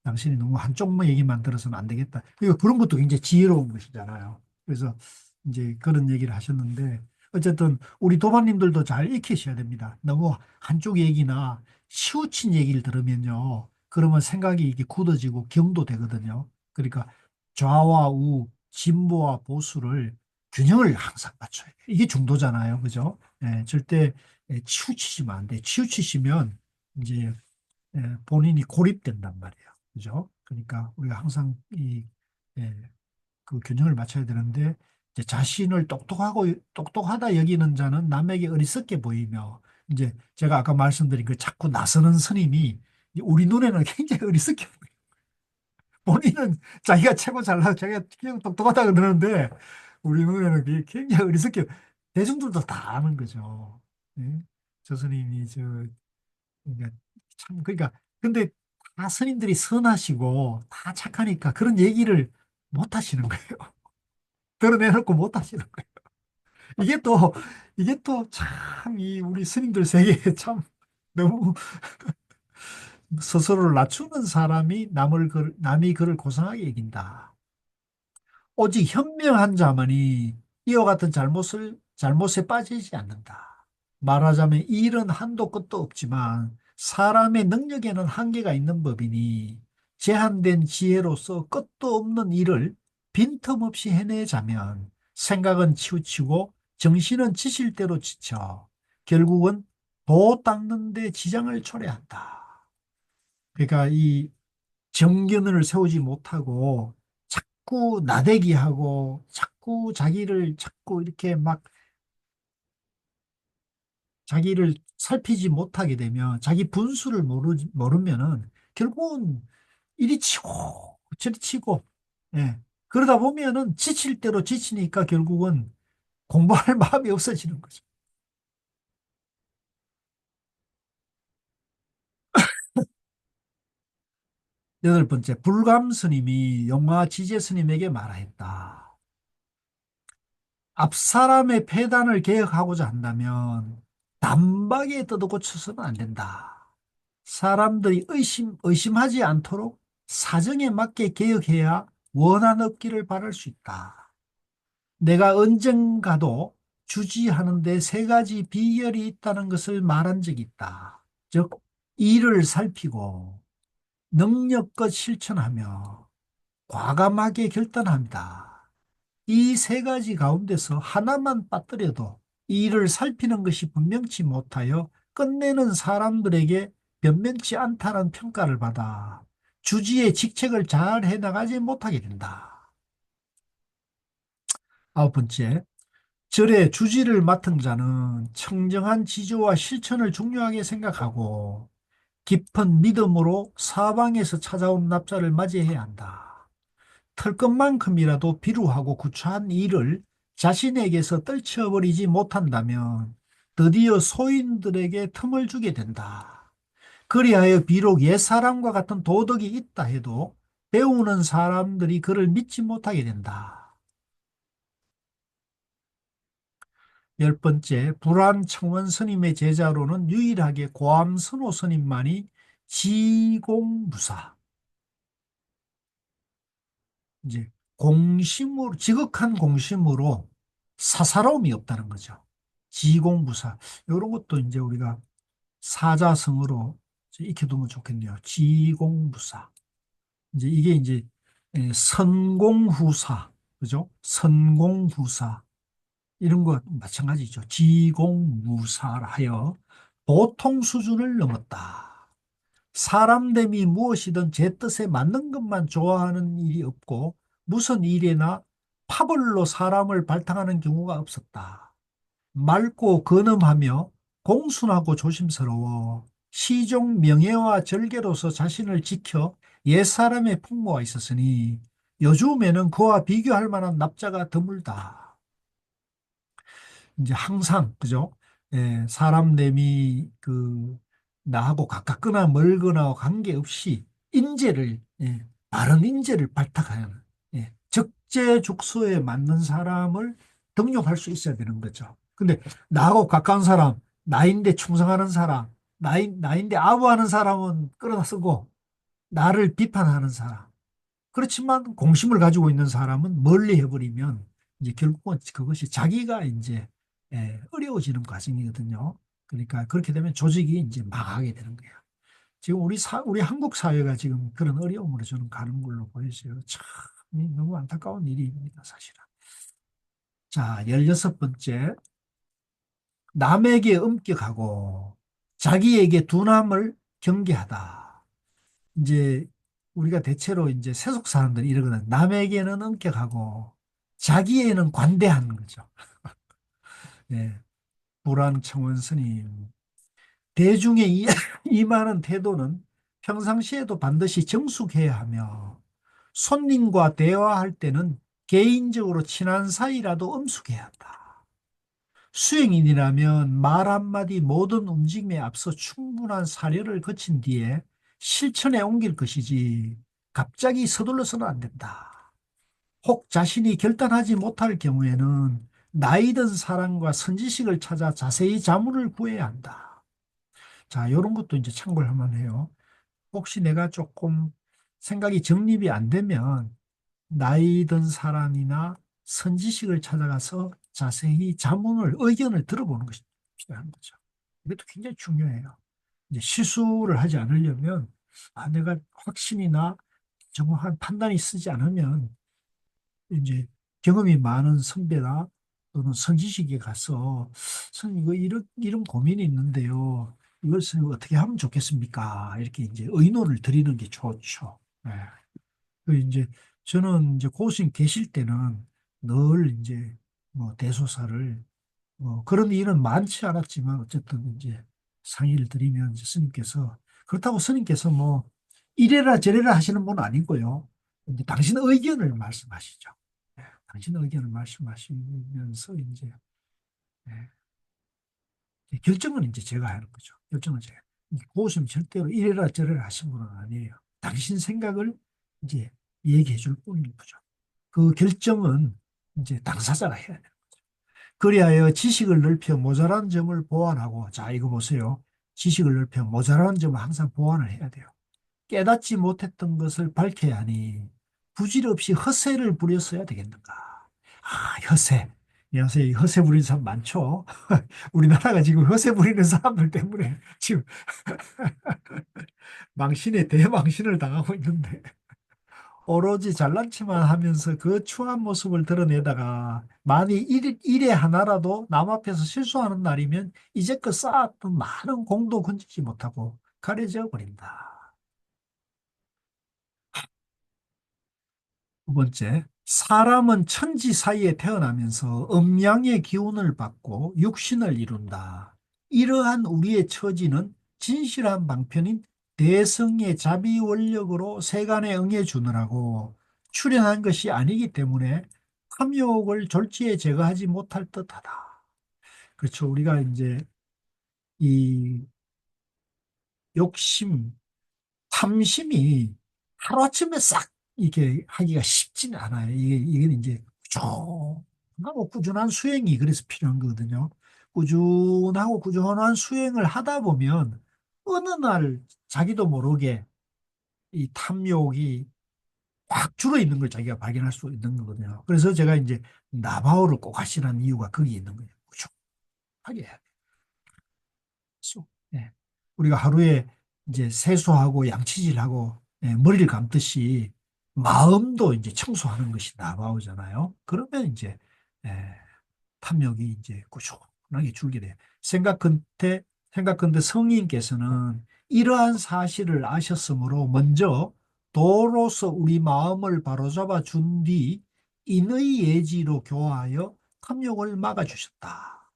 당신이 너무 한쪽 얘기만 들어서는 안 되겠다. 그러니까 그런 것도 굉장히 지혜로운 것이잖아요. 그래서 이제 그런 얘기를 하셨는데 어쨌든 우리 도마님들도 잘 익히셔야 됩니다. 너무 한쪽 얘기나 치우친 얘기를 들으면요. 그러면 생각이 이게 굳어지고 경도되거든요. 그러니까 좌와 우, 진보와 보수를 균형을 항상 맞춰야 돼요. 이게 중도잖아요. 그죠? 절대 치우치시면 안 돼. 치우치시면 이제 본인이 고립된단 말이에요. 그죠? 그러니까 우리가 항상 예, 그 균형을 맞춰야 되는데 이제 자신을 똑똑하다 여기는 자는 남에게 어리석게 보이며 이제 제가 아까 말씀드린 그 자꾸 나서는 스님이 이제 우리 눈에는 굉장히 어리석게 보여요. 본인은 자기가 최고 잘나고 자기가 그냥 똑똑하다 그러는데 우리 눈에는 그게 굉장히 어리석게 대중들도 다 아는 거죠. 예? 저 스님이 그러니까 그러니까 근데 다 스님들이 선하시고 다 착하니까 그런 얘기를 못 하시는 거예요. 드러내놓고 못 하시는 거예요. 이게 또, 이게 또 참, 우리 스님들 세계에 참 너무 스스로를 낮추는 사람이 남이 그를 고상하게 여긴다. 오직 현명한 자만이 이와 같은 잘못에 빠지지 않는다. 말하자면 일은 한도 끝도 없지만 사람의 능력에는 한계가 있는 법이니 제한된 지혜로서 끝도 없는 일을 빈틈없이 해내자면 생각은 치우치고 정신은 지칠 대로 지쳐 결국은 도 닦는 데 지장을 초래한다. 그러니까 이 정견을 세우지 못하고 자꾸 나대기하고 자꾸 이렇게 막 자기를 살피지 못하게 되면 자기 분수를 모르면은 결국은 이리 치고 저리 치고 예. 그러다 보면은 지칠 대로 지치니까 결국은 공부할 마음이 없어지는 거죠. 여덟 번째, 불감 스님이 용화 지제 스님에게 말하였다. 앞사람의 폐단을 개혁하고자 한다면 단박에 뜯어고쳐서는 안 된다. 사람들이 의심하지 않도록 사정에 맞게 개혁해야 원한 없기를 바랄 수 있다. 내가 언젠가도 주지하는 데 세 가지 비결이 있다는 것을 말한 적이 있다. 즉, 이를 살피고 능력껏 실천하며 과감하게 결단합니다. 이 세 가지 가운데서 하나만 빠뜨려도 이를 살피는 것이 분명치 못하여 끝내는 사람들에게 변명치 않다는 평가를 받아 주지의 직책을 잘 해나가지 못하게 된다. 아홉 번째, 절의 주지를 맡은 자는 청정한 지조와 실천을 중요하게 생각하고 깊은 믿음으로 사방에서 찾아온 납자를 맞이해야 한다. 털 것만큼이라도 비루하고 구차한 일을 자신에게서 떨쳐버리지 못한다면 드디어 소인들에게 틈을 주게 된다. 그리하여 비록 옛사람과 같은 도덕이 있다 해도 배우는 사람들이 그를 믿지 못하게 된다. 열 번째, 불안청원 스님의 제자로는 유일하게 고암선호 스님만이 지공무사, 이제 공심으로, 지극한 공심으로 사사로움이 없다는 거죠. 지공무사. 이런 것도 이제 우리가 사자성어로 익혀두면 좋겠네요. 지공무사. 이제 이게 이제 선공후사, 그죠? 선공후사. 이런 것 마찬가지죠. 지공무사라 하여 보통 수준을 넘었다. 사람됨이 무엇이든 제 뜻에 맞는 것만 좋아하는 일이 없고 무슨 일에나 파벌로 사람을 발탁하는 경우가 없었다. 맑고 근엄하며 공순하고 조심스러워 시종 명예와 절개로서 자신을 지켜 옛사람의 풍모가 있었으니 요즘에는 그와 비교할 만한 납자가 드물다. 이제 항상 그죠? 예, 사람 내미 그 나하고 가깝거나 멀거나 관계없이 인재를 바른 인재를 발탁하는 적재적소에 맞는 사람을 등용할 수 있어야 되는 거죠. 근데 나하고 가까운 사람, 나인데 충성하는 사람, 나인데 아부하는 사람은 끌어다 쓰고 나를 비판하는 사람. 그렇지만 공심을 가지고 있는 사람은 멀리 해버리면 이제 결국은 그것이 자기가 이제 어려워지는 과정이거든요. 그러니까 그렇게 되면 조직이 이제 망하게 되는 거예요. 지금 우리 한국 사회가 지금 그런 어려움으로 저는 가는 걸로 보여져요. 참 너무 안타까운 일입니다, 사실은. 자, 16번째. 남에게 엄격하고 자기에게 둔함을 경계하다. 이제 우리가 대체로 이제 세속 사람들이 이러거든. 남에게는 엄격하고 자기에는 관대한 거죠. 예, 불안청원 스님. 대중의 임하는 태도는 평상시에도 반드시 정숙해야 하며 손님과 대화할 때는 개인적으로 친한 사이라도 엄숙해야 한다. 수행인이라면 말 한마디 모든 움직임에 앞서 충분한 사려를 거친 뒤에 실천에 옮길 것이지 갑자기 서둘러서는 안 된다. 혹 자신이 결단하지 못할 경우에는 나이 든 사람과 선지식을 찾아 자세히 자문을 구해야 한다. 자, 이런 것도 이제 참고를 하면 해요. 혹시 내가 조금 생각이 정립이 안 되면 나이 든 사람이나 선지식을 찾아가서 자세히 자문을, 의견을 들어보는 것이 필요한 거죠. 이것도 굉장히 중요해요. 이제 실수를 하지 않으려면, 내가 확신이나 정확한 판단이 쓰지 않으면, 이제 경험이 많은 선배나 또는 선지식에 가서, 선생님, 이거 이런 고민이 있는데요. 이것을 어떻게 하면 좋겠습니까? 이렇게 이제 의논을 드리는 게 좋죠. 네. 그 이제 저는 이제 고수님 계실 때는 늘 이제 뭐 대소사를 그런 일은 많지 않았지만 어쨌든 이제 상의를 드리면 이제 스님께서 그렇다고 스님께서 뭐 이래라 저래라 하시는 분은 아니고요. 이제 당신 의견을 말씀하시죠. 예, 당신 의견을 말씀하시면서 이제 예, 결정은 이제 제가 하는 거죠. 결정은 제가. 고수님 절대로 이래라 저래라 하신 분은 아니에요. 당신 생각을 이제 얘기해 줄 뿐인 거죠. 그 결정은 이제 당사자가 해야 돼요. 그리하여 지식을 넓혀 모자란 점을 보완하고, 자, 이거 보세요. 지식을 넓혀 모자란 점을 항상 보완을 해야 돼요. 깨닫지 못했던 것을 밝혀야 하니 부질없이 허세를 부렸어야 되겠는가. 허세. 요새 허세 부리는 사람 많죠. 우리나라가 지금 허세 부리는 사람들 때문에 지금 망신에 대망신을 당하고 있는데 오로지 잘난 체만 하면서 그 추한 모습을 드러내다가 만일 일에 하나라도 남 앞에서 실수하는 날이면 이제껏 쌓았던 많은 공도 건지지 못하고 가려져 버린다. 두 번째, 사람은 천지 사이에 태어나면서 음양의 기운을 받고 육신을 이룬다. 이러한 우리의 처지는 진실한 방편인 대성의 자비 원력으로 세간에 응해 주느라고 출현한 것이 아니기 때문에 탐욕을 졸지에 제거하지 못할 듯하다. 그렇죠. 우리가 이제 이 욕심, 탐심이 하루아침에 싹 이렇게 하기가 쉽지는 않아요. 이게 이제 꾸준하고 꾸준한 수행이 그래서 필요한 거거든요. 꾸준하고 꾸준한 수행을 하다 보면 어느 날 자기도 모르게 이 탐욕이 확 줄어 있는 걸 자기가 발견할 수 있는 거거든요. 그래서 제가 이제 나바오를 꼭 하시라는 이유가 거기에 있는 거예요. 꾸준하게 해야 돼요. 예. 우리가 하루에 이제 세수하고 양치질하고 머리를 감듯이 마음도 이제 청소하는 것이 나바오잖아요. 그러면 이제 예, 탐욕이 이제 꾸준하게 줄게 돼요. 생각컨대 성인께서는 이러한 사실을 아셨으므로 먼저 도로서 우리 마음을 바로잡아 준 뒤 인의 예지로 교화하여 탐욕을 막아주셨다.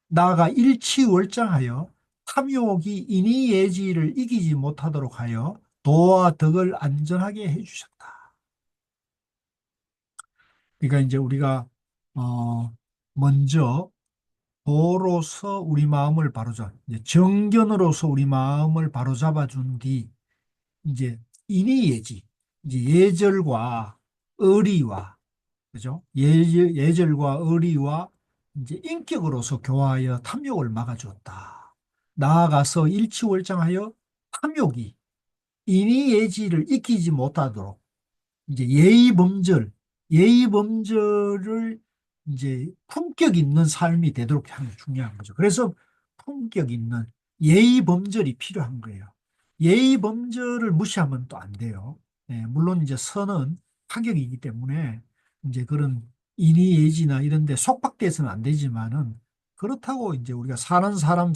나아가 일치월장하여 탐욕이 인의 예지를 이기지 못하도록 하여 도와 덕을 안전하게 해주셨다. 그러니까 이제 우리가 먼저 도로서 우리 마음을 바로잡, 이제 정견으로서 우리 마음을 바로잡아 준 뒤, 이제 인의예지, 이제 예절과 의리와, 그죠? 예절과 의리와 이제 인격으로서 교화하여 탐욕을 막아주었다. 나아가서 일치월장하여 탐욕이 인의예지를 익히지 못하도록 이제 예의 범절을 이제 품격 있는 삶이 되도록 하는 게 중요한 거죠. 그래서 품격 있는 예의 범절이 필요한 거예요. 예의 범절을 무시하면 또 안 돼요. 물론 이제 선은 파격이기 때문에 이제 그런 인의 예지나 이런 데 속박돼서는 안 되지만은 그렇다고 이제 우리가 사람 사는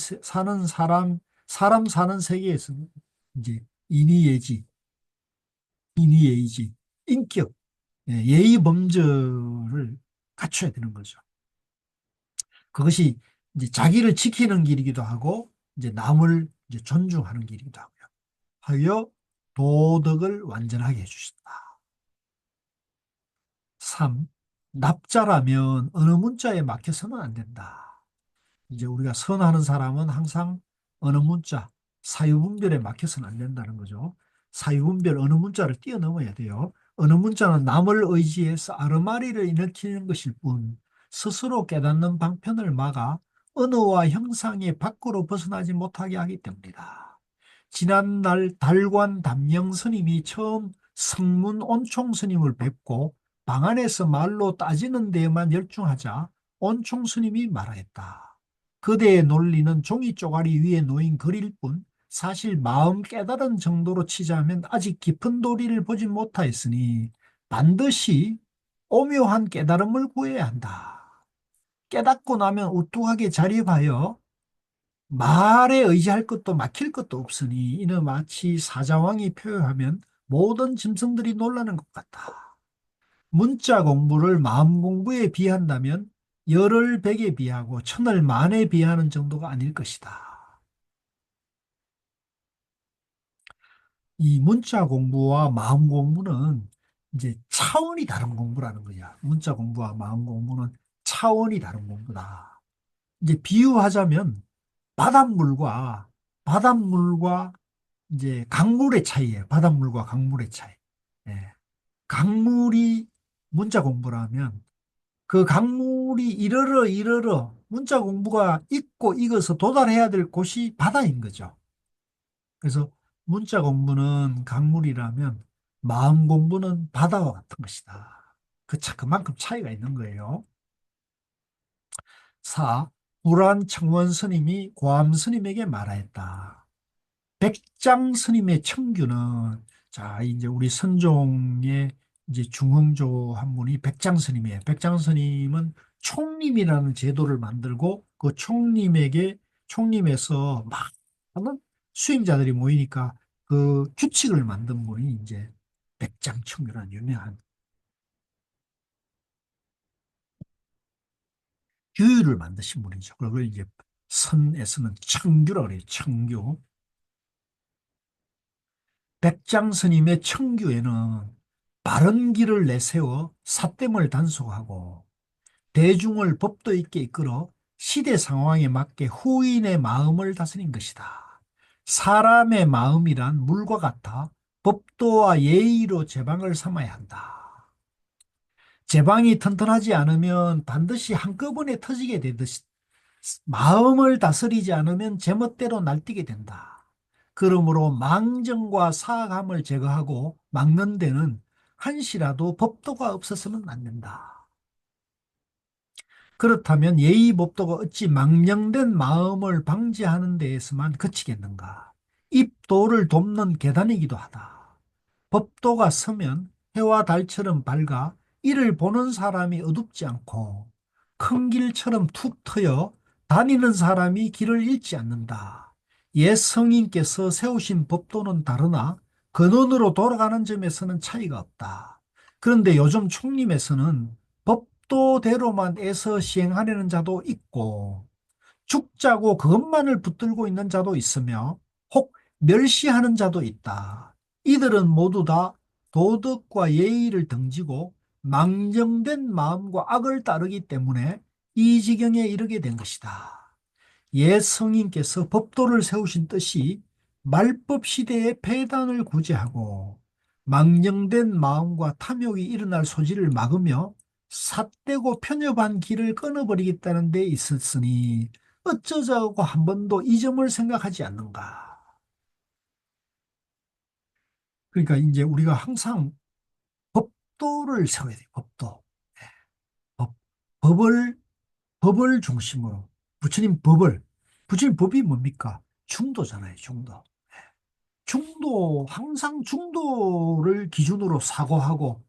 세계에서 이제 인의 예지, 인의 예의지, 인격 예의 범절을 갖춰야 되는 거죠. 그것이 이제 자기를 지키는 길이기도 하고 이제 남을 이제 존중하는 길이기도 하고요. 하여 도덕을 완전하게 해주신다. 3. 납자라면 어느 문자에 막혀서는 안 된다. 이제 우리가 선하는 사람은 항상 어느 문자, 사유분별에 막혀서는 안 된다는 거죠. 사유분별 어느 문자를 뛰어넘어야 돼요. 어느 문자는 남을 의지해서 아르마리를 일으키는 것일 뿐 스스로 깨닫는 방편을 막아 언어와 형상의 밖으로 벗어나지 못하게 하기 때문이다. 지난날 달관 담령 스님이 처음 성문 온총 스님을 뵙고 방 안에서 말로 따지는 데에만 열중하자 온총 스님이 말하였다. 그대의 논리는 종이 쪼가리 위에 놓인 글일 뿐 사실 마음 깨달은 정도로 치자면 아직 깊은 도리를 보지 못하였으니 반드시 오묘한 깨달음을 구해야 한다. 깨닫고 나면 우뚝하게 자립하여 말에 의지할 것도 막힐 것도 없으니 이는 마치 사자왕이 표현하면 모든 짐승들이 놀라는 것 같다. 문자 공부를 마음 공부에 비한다면 열을 백에 비하고 천을 만에 비하는 정도가 아닐 것이다. 이 문자 공부와 마음 공부는 이제 차원이 다른 공부라는 거야. 문자 공부와 마음 공부는 차원이 다른 공부다. 이제 비유하자면 바닷물과 바닷물과 이제 강물의 차이예요. 바닷물과 강물의 차이. 예. 강물이 문자 공부라면 그 강물이 이르러 문자 공부가 있고 익어서 도달해야 될 곳이 바다인 거죠. 그래서 문자 공부는 강물이라면 마음 공부는 바다와 같은 것이다. 그만큼 차이가 있는 거예요. 4. 불안 청원 스님이 고암 스님에게 말하였다. 백장 스님의 청규는 자, 이제 우리 선종의 이제 중흥조 한 분이 백장스님이에요. 백장스님은 총림이라는 제도를 만들고 그 총림에서 많은 수행자들이 모이니까 그 규칙을 만든 분이 이제 백장청규라는 유명한 규율을 만드신 분이죠. 그걸 이제 선에서는 청규라고 그래요. 청규. 백장스님의 청규에는 바른 길을 내세워 사tem을 단속하고 대중을 법도 있게 이끌어 시대 상황에 맞게 후인의 마음을 다스린 것이다. 사람의 마음이란 물과 같아 법도와 예의로 제방을 삼아야 한다. 제방이 튼튼하지 않으면 반드시 한꺼번에 터지게 되듯이 마음을 다스리지 않으면 제멋대로 날뛰게 된다. 그러므로 망정과 사악함을 제거하고 막는 데는 한시라도 법도가 없어서는 안 된다. 그렇다면 예의 법도가 어찌 망령된 마음을 방지하는 데에서만 그치겠는가? 입도를 돕는 계단이기도 하다. 법도가 서면 해와 달처럼 밝아 이를 보는 사람이 어둡지 않고 큰 길처럼 툭 트여 다니는 사람이 길을 잃지 않는다. 옛 성인께서 세우신 법도는 다르나 근원으로 돌아가는 점에서는 차이가 없다. 그런데 요즘 총림에서는 법도대로만 애서 시행하려는 자도 있고 죽자고 그것만을 붙들고 있는 자도 있으며 혹 멸시하는 자도 있다. 이들은 모두 다 도덕과 예의를 등지고 망정된 마음과 악을 따르기 때문에 이 지경에 이르게 된 것이다. 옛 성인께서 법도를 세우신 뜻이 말법 시대의 폐단을 구제하고 망정된 마음과 탐욕이 일어날 소지를 막으며 삿되고 편협한 길을 끊어버리겠다는 데 있었으니 어쩌자고 한 번도 이 점을 생각하지 않는가. 그러니까 이제 우리가 항상 법도를 세워야 돼요. 법도. 법, 법을, 법을 중심으로. 부처님 법을. 부처님 법이 뭡니까? 중도잖아요. 중도. 항상 중도를 기준으로 사고하고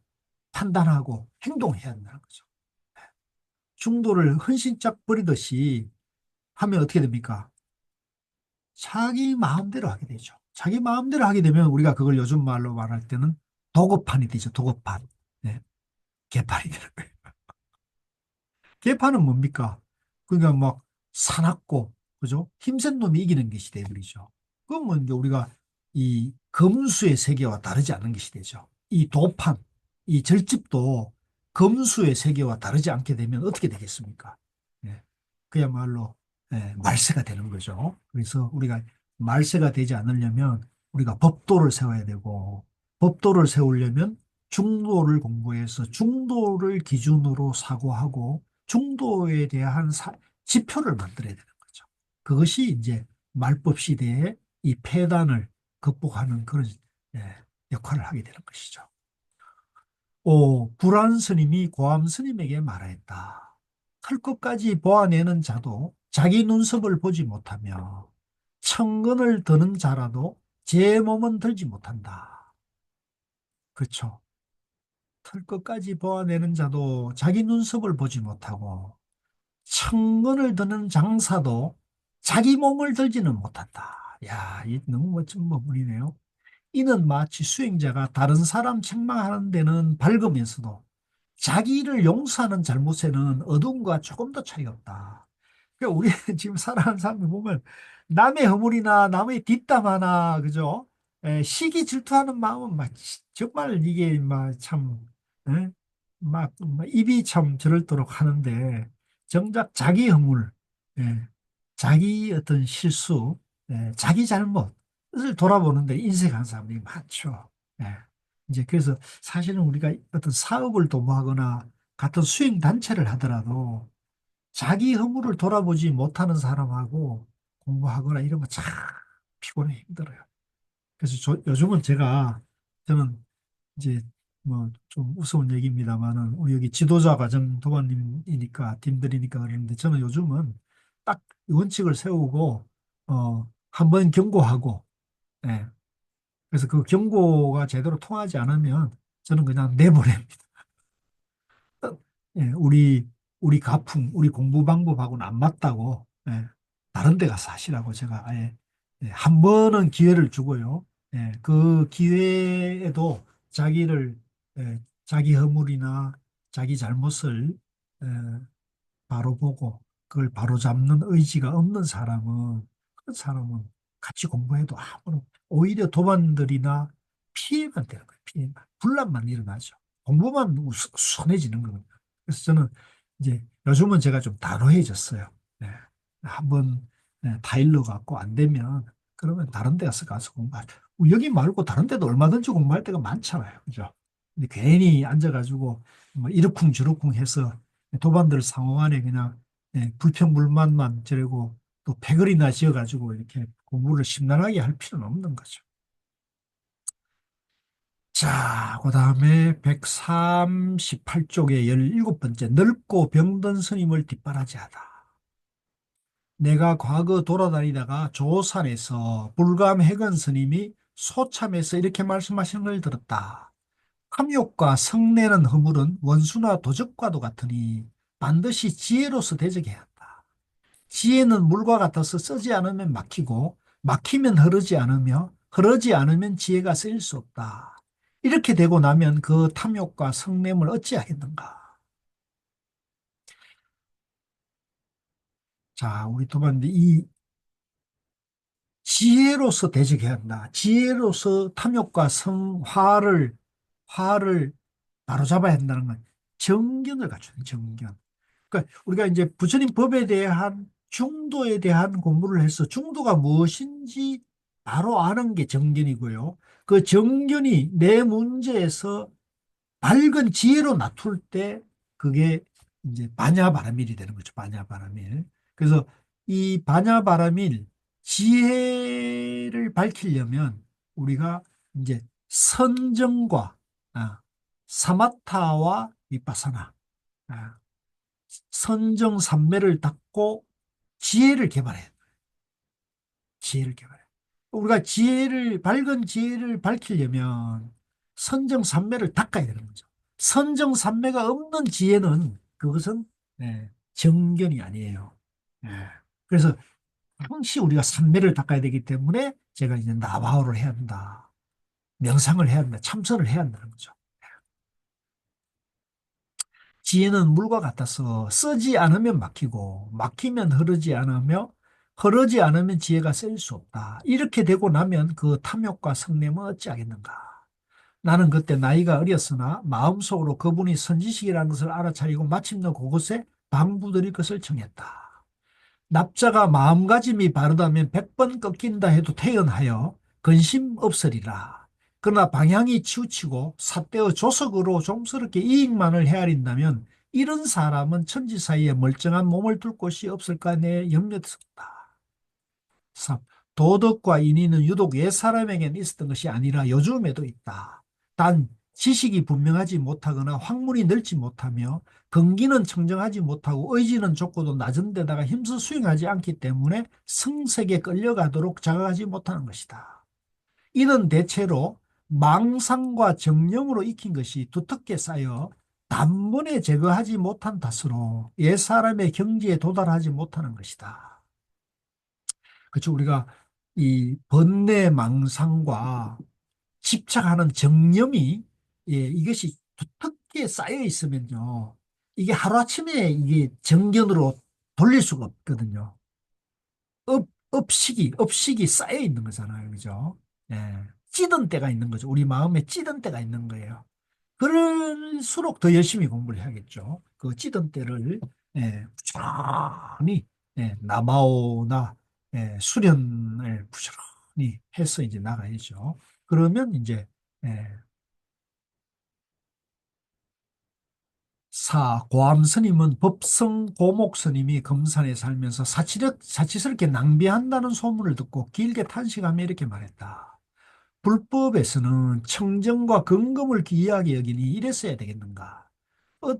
판단하고 행동해야 한다는 거죠. 중도를 헌신짝 버리듯이 하면 어떻게 됩니까? 자기 마음대로 하게 되죠. 자기 마음대로 하게 되면 우리가 그걸 요즘 말로 말할 때는 도급판이 되죠. 도급판. 네. 개판이 되는 거예요. 개판은 뭡니까? 그러니까 막 사납고, 그죠? 힘센 놈이 이기는 것이 되버리죠. 그러면 이제 우리가 이 검수의 세계와 다르지 않은 것이 되죠. 이 도판, 이 절집도 검수의 세계와 다르지 않게 되면 어떻게 되겠습니까? 예. 그야말로 말세가 되는 거죠. 그래서 우리가 말세가 되지 않으려면 우리가 법도를 세워야 되고 법도를 세우려면 중도를 공부해서 중도를 기준으로 사고하고 중도에 대한 지표를 만들어야 되는 거죠. 그것이 이제 말법 시대의 이 폐단을 극복하는 그런 예, 역할을 하게 되는 것이죠. 불안 스님이 고암 스님에게 말하였다. 털 것까지 보아내는 자도 자기 눈썹을 보지 못하며 천근을 드는 자라도 제 몸은 들지 못한다. 그렇죠. 털 것까지 보아내는 자도 자기 눈썹을 보지 못하고 천근을 드는 장사도 자기 몸을 들지는 못한다. 야, 이 너무 멋진 부분이네요. 이는 마치 수행자가 다른 사람 책망하는 데는 밝으면서도 자기를 용서하는 잘못에는 어둠과 조금 더 차이가 없다. 그러니까 우리 지금 살아가는 사람들 보면 남의 허물이나 남의 뒷담 하나, 그죠? 시기 질투하는 마음은 정말 이게 참, 에? 입이 참 저럴도록 하는데 정작 자기 허물, 예, 자기 어떤 실수, 자기 잘못을 돌아보는데 인색한 사람들이 많죠. 예. 이제 그래서 사실은 우리가 어떤 사업을 도모하거나 같은 수행 단체를 하더라도 자기 허물을 돌아보지 못하는 사람하고 공부하거나 이러면 참 피곤해 힘들어요. 그래서 요즘은 저는 이제 뭐 좀 우스운 얘기입니다만은 우리 여기 지도자 과정 도반님이니까 팀들이니까 그러는데 저는 요즘은 딱 원칙을 세우고 한번 경고하고 예, 그래서 그 경고가 제대로 통하지 않으면 저는 그냥 내보냅니다. 예, 우리 가풍, 우리 공부 방법하고는 안 맞다고, 예, 다른 데 가서 하시라고 제가 아예, 예, 한 번은 기회를 주고요. 예, 그 기회에도 자기 허물이나 자기 잘못을 예, 바로 보고 그걸 바로 잡는 의지가 없는 사람은, 그 사람은 같이 공부해도 아무런, 오히려 도반들이나 피해만 되는 거예요. 피해만. 분란만 일어나죠. 공부만 손해지는 거거든요. 그래서 저는 이제 요즘은 제가 좀 단호해졌어요. 네. 한번 타일러 갖고 안 되면 그러면 다른 데 가서 공부하죠. 여기 말고 다른 데도 얼마든지 공부할 데가 많잖아요. 그죠? 근데 괜히 앉아가지고 뭐 이러쿵저러쿵 해서 도반들 상호간에 그냥 불평불만만 저러고 또 패거리나 지어가지고 이렇게 공부를 심란하게 할 필요는 없는 거죠. 자, 그 다음에 138쪽의 17번째, 넓고 병든 스님을 뒷바라지하다. 내가 과거 돌아다니다가 조산에서 불감해건 스님이 소참해서 이렇게 말씀하시는 걸 들었다. 탐욕과 성내는 허물은 원수나 도적과도 같으니 반드시 지혜로서 대적해야 한다. 지혜는 물과 같아서 쓰지 않으면 막히고 막히면 흐르지 않으며 흐르지 않으면 지혜가 쓰일 수 없다. 이렇게 되고 나면 그 탐욕과 성냄을 어찌하겠는가. 자, 우리 도반데 이 지혜로서 대적해야 한다. 지혜로서 탐욕과 화를 바로잡아야 한다는 건 정견을 갖추는 정견. 그러니까 우리가 이제 부처님 법에 대한 중도에 대한 공부를 해서 중도가 무엇인지 바로 아는 게 정견이고요. 그 정견이 내 문제에서 밝은 지혜로 나툴 때 그게 이제 반야바라밀이 되는 거죠. 반야바라밀. 그래서 이 반야바라밀 지혜를 밝히려면 우리가 이제 선정과 사마타와 위파사나 선정 삼매를 닦고 지혜를 개발해야 돼. 지혜를 개발해. 우리가 밝은 지혜를 밝히려면 선정 삼매를 닦아야 되는 거죠. 선정 삼매가 없는 지혜는 그것은 정견이 아니에요. 예. 그래서 항시 우리가 삼매를 닦아야 되기 때문에 제가 이제 나바오를 해야 한다. 명상을 해야 한다. 참선을 해야 한다는 거죠. 지혜는 물과 같아서 쓰지 않으면 막히고 막히면 흐르지 않으며 흐르지 않으면 지혜가 쓸 수 없다. 이렇게 되고 나면 그 탐욕과 성냄은 어찌하겠는가. 나는 그때 나이가 어렸으나 마음속으로 그분이 선지식이라는 것을 알아차리고 마침내 그곳에 방부드릴 것을 정했다. 납자가 마음가짐이 바르다면 100번 꺾인다 해도 태연하여 근심 없으리라. 그러나 방향이 치우치고 삿대의 조석으로 좀스럽게 이익만을 헤아린다면 이런 사람은 천지 사이에 멀쩡한 몸을 둘 곳이 없을까 내 염려스럽다. 3. 도덕과 인의는 유독 옛사람에게는 있었던 것이 아니라 요즘에도 있다. 단 지식이 분명하지 못하거나 학문이 넓지 못하며 근기는 청정하지 못하고 의지는 좁고도 낮은 데다가 힘써 수행하지 않기 때문에 성색에 끌려가도록 자각하지 못하는 것이다. 이는 대체로 망상과 정념으로 익힌 것이 두텁게 쌓여 단번에 제거하지 못한 탓으로 옛사람의 경지에 도달하지 못하는 것이다. 그렇죠. 우리가 이 번뇌 망상과 집착하는 정념이 이것이 두텁게 쌓여 있으면요. 이게 하루아침에 이게 정견으로 돌릴 수가 없거든요. 업식이 쌓여 있는 거잖아요. 그죠? 예. 찌든 때가 있는 거죠. 우리 마음에 찌든 때가 있는 거예요. 그럴수록 더 열심히 공부를 해야겠죠. 그 찌든 때를 부지런히 나마오나 수련을 부지런히 해서 이제 나가야죠. 그러면 이제 예, 고암 스님은 법성 고목 스님이 금산에 살면서 사치스럽게 낭비한다는 소문을 듣고 길게 탄식하며 이렇게 말했다. 불법에서는 청정과 근검을 귀하게 여기니 이랬어야 되겠는가? 어,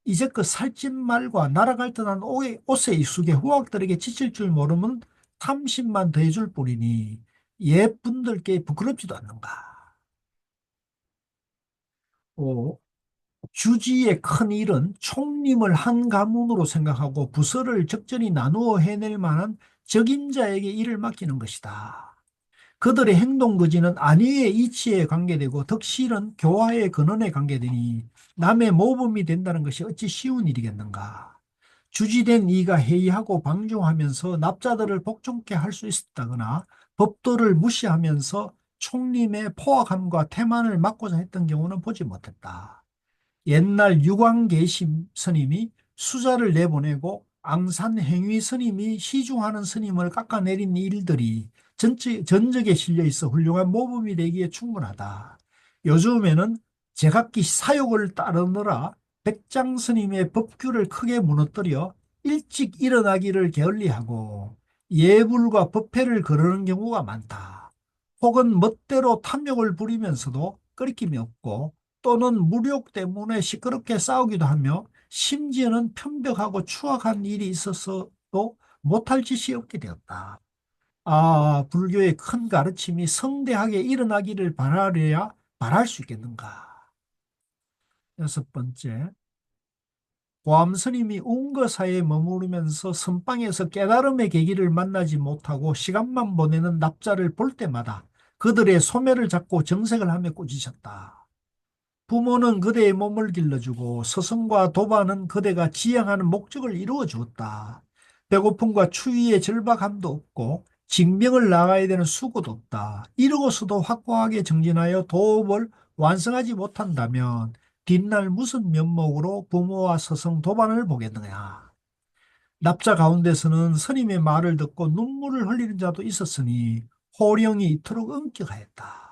이제껏 살찐 말과 날아갈 듯한 옷에 익숙해 후학들에게 지칠 줄 모르면 탐심만 더해줄 뿐이니 옛분들께 부끄럽지도 않는가. 어, 주지의 큰 일은 총림을 한 가문으로 생각하고 부서를 적절히 나누어 해낼 만한 적임자에게 일을 맡기는 것이다. 그들의 행동 거지는 안위의 이치에 관계되고 덕실은 교화의 근원에 관계되니 남의 모범이 된다는 것이 어찌 쉬운 일이겠는가. 주지된 이가 해이하고 방종하면서 납자들을 복종케 할 수 있었다거나 법도를 무시하면서 총림의 포악함과 태만을 막고자 했던 경우는 보지 못했다. 옛날 유광계심 스님이 수자를 내보내고 앙산행위 스님이 시중하는 스님을 깎아내린 일들이 전적에 실려 있어 훌륭한 모범이 되기에 충분하다. 요즘에는 제각기 사욕을 따르느라 백장 스님의 법규를 크게 무너뜨려 일찍 일어나기를 게을리하고 예불과 법회를 거르는 경우가 많다. 혹은 멋대로 탐욕을 부리면서도 끓임이 없고 또는 무력 때문에 시끄럽게 싸우기도 하며 심지어는 편벽하고 추악한 일이 있어서도 못할 짓이 없게 되었다. 아, 불교의 큰 가르침이 성대하게 일어나기를 바라려야 바랄 수 있겠는가. 여섯 번째, 고암 스님이 웅거사에 머무르면서 선방에서 깨달음의 계기를 만나지 못하고 시간만 보내는 납자를 볼 때마다 그들의 소매를 잡고 정색을 하며 꾸짖었다. 부모는 그대의 몸을 길러주고 스승과 도반은 그대가 지향하는 목적을 이루어 주었다. 배고픔과 추위의 절박함도 없고 징병을 나가야 되는 수고도 없다. 이러고서도 확고하게 정진하여 도업을 완성하지 못한다면 뒷날 무슨 면목으로 부모와 스승 도반을 보겠느냐. 납자 가운데서는 스님의 말을 듣고 눈물을 흘리는 자도 있었으니 호령이 이토록 엄격하였다.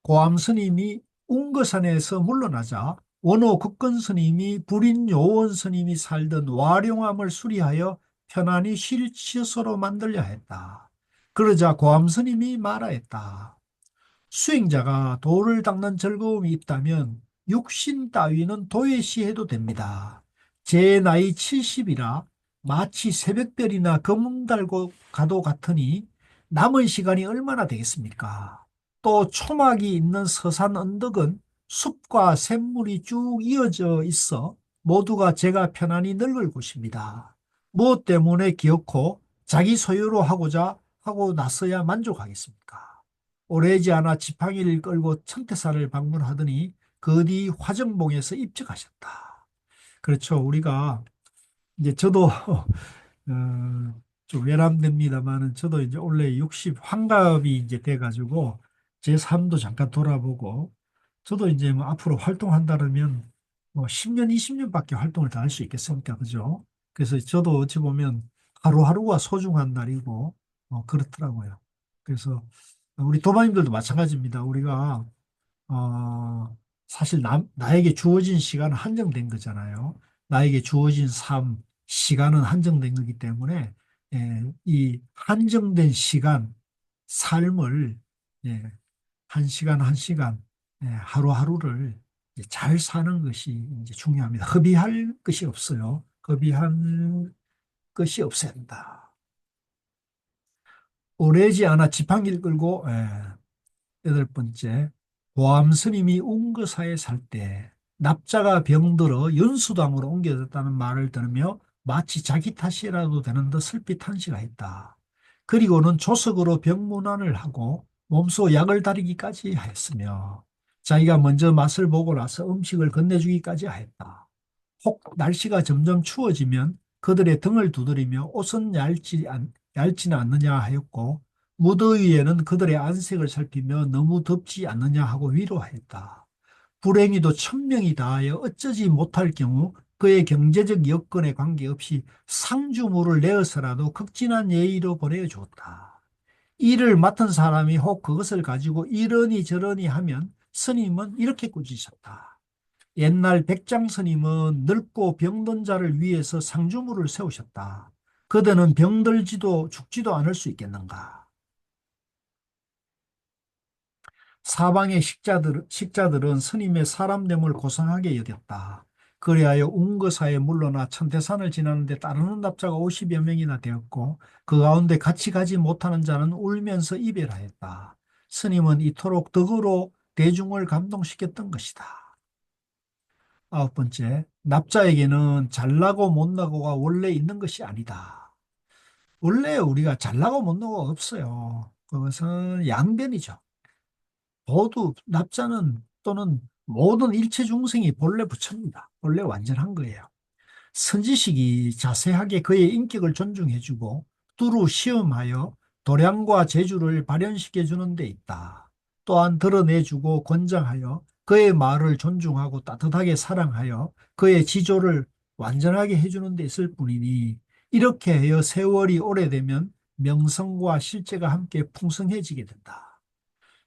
고암 스님이 웅거산에서 물러나자 원호 국건 스님이 불인 요원 스님이 살던 와룡암을 수리하여 편안히 쉴 처소로 만들려 했다. 그러자 고암 스님이 말하였다. 수행자가 도를 닦는 즐거움이 있다면 육신 따위는 도외시해도 됩니다. 제 나이 70이라 마치 새벽별이나 검은 달고 가도 같으니 남은 시간이 얼마나 되겠습니까? 또 초막이 있는 서산 언덕은 숲과 샘물이 쭉 이어져 있어 모두가 제가 편안히 늙을 곳입니다. 무엇 때문에 기어코 자기 소유로 하고자 하고 나서야 만족하겠습니까? 오래지 않아 지팡이를 끌고 청태사를 방문하더니 그 뒤 화정봉에서 입적하셨다. 그렇죠. 우리가 이제 저도 좀 외람됩니다만은 저도 이제 원래 60 환갑이 이제 돼가지고 제 삶도 잠깐 돌아보고 저도 이제 뭐 앞으로 활동한다면 뭐 10년, 20년밖에 활동을 더 할 수 있겠습니까? 그죠? 그래서 저도 어찌 보면 하루하루가 소중한 날이고 그렇더라고요. 그래서 우리 도마님들도 마찬가지입니다. 우리가 사실 나에게 주어진 시간은 한정된 거잖아요. 나에게 주어진 시간은 한정된 거기 때문에 이 한정된 시간, 삶을 예, 한 시간 한 시간, 하루하루를 이제 잘 사는 것이 이제 중요합니다. 허비할 것이 없어요. 허비할 것이 없어야 한다. 오래지 않아 지팡이를 끌고 여덟 번째, 보암 스님이 웅거사에 살 때 납자가 병들어 연수당으로 옮겨졌다는 말을 들으며 마치 자기 탓이라도 되는 듯 슬피 탄식하였다. 그리고는 조석으로 병문안을 하고 몸소 약을 다리기까지 하였으며 자기가 먼저 맛을 보고 나서 음식을 건네주기까지 하였다. 혹 날씨가 점점 추워지면 그들의 등을 두드리며 옷은 얇지는 않느냐 하였고 무더위에는 그들의 안색을 살피며 너무 덥지 않느냐 하고 위로하였다. 불행히도 천명이 다하여 어쩌지 못할 경우 그의 경제적 여건에 관계없이 상주물을 내어서라도 극진한 예의로 보내주었다. 일을 맡은 사람이 혹 그것을 가지고 이러니 저러니 하면 스님은 이렇게 꾸짖었다. 옛날 백장 스님은 늙고 병든 자를 위해서 상주물을 세우셨다. 그대는 병들지도 죽지도 않을 수 있겠는가? 사방의 식자들은 스님의 사람됨을 고상하게 여겼다. 그리하여 운거사에 물러나 천태산을 지나는데 따르는 납자가 50여 명이나 되었고 그 가운데 같이 가지 못하는 자는 울면서 이별하였다. 스님은 이토록 덕으로 대중을 감동시켰던 것이다. 아홉 번째, 납자에게는 잘나고 못나고가 원래 있는 것이 아니다. 원래 우리가 잘나고 못나고가 없어요. 그것은 양변이죠. 모두 납자는 또는 모든 일체 중생이 본래 부처입니다. 본래 완전한 거예요. 선지식이 자세하게 그의 인격을 존중해주고 두루 시험하여 도량과 재주를 발현시켜 주는 데 있다. 또한 드러내주고 권장하여 그의 말을 존중하고 따뜻하게 사랑하여 그의 지조를 완전하게 해주는 데 있을 뿐이니 이렇게 하여 세월이 오래되면 명성과 실제가 함께 풍성해지게 된다.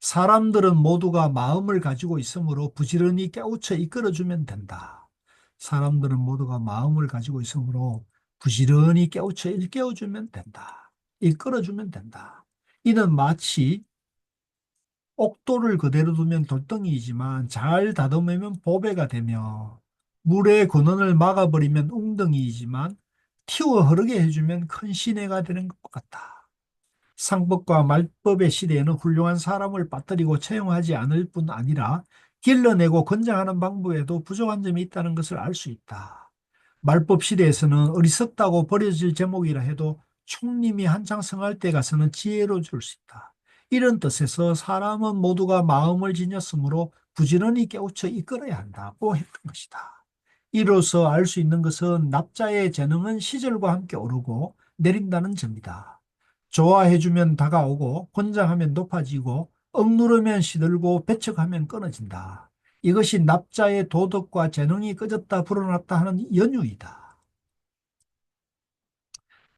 사람들은 모두가 마음을 가지고 있으므로 부지런히 깨우쳐 이끌어주면 된다. 사람들은 모두가 마음을 가지고 있으므로 부지런히 깨우쳐 일깨워주면 된다. 이끌어주면 된다. 이는 마치 옥도를 그대로 두면 돌덩이이지만 잘 다듬으면 보배가 되며 물의 근원을 막아버리면 웅덩이이지만 튀어 흐르게 해주면 큰 시내가 되는 것 같다. 상법과 말법의 시대에는 훌륭한 사람을 빠뜨리고 채용하지 않을 뿐 아니라 길러내고 권장하는 방법에도 부족한 점이 있다는 것을 알 수 있다. 말법 시대에서는 어리석다고 버려질 제목이라 해도 총림이 한창 성할 때 가서는 지혜로 줄 수 있다. 이런 뜻에서 사람은 모두가 마음을 지녔으므로 부지런히 깨우쳐 이끌어야 한다고 했던 것이다. 이로써 알 수 있는 것은 납자의 재능은 시절과 함께 오르고 내린다는 점이다. 좋아해주면 다가오고 권장하면 높아지고 억누르면 시들고 배척하면 끊어진다. 이것이 납자의 도덕과 재능이 꺼졌다 불어났다 하는 연유이다.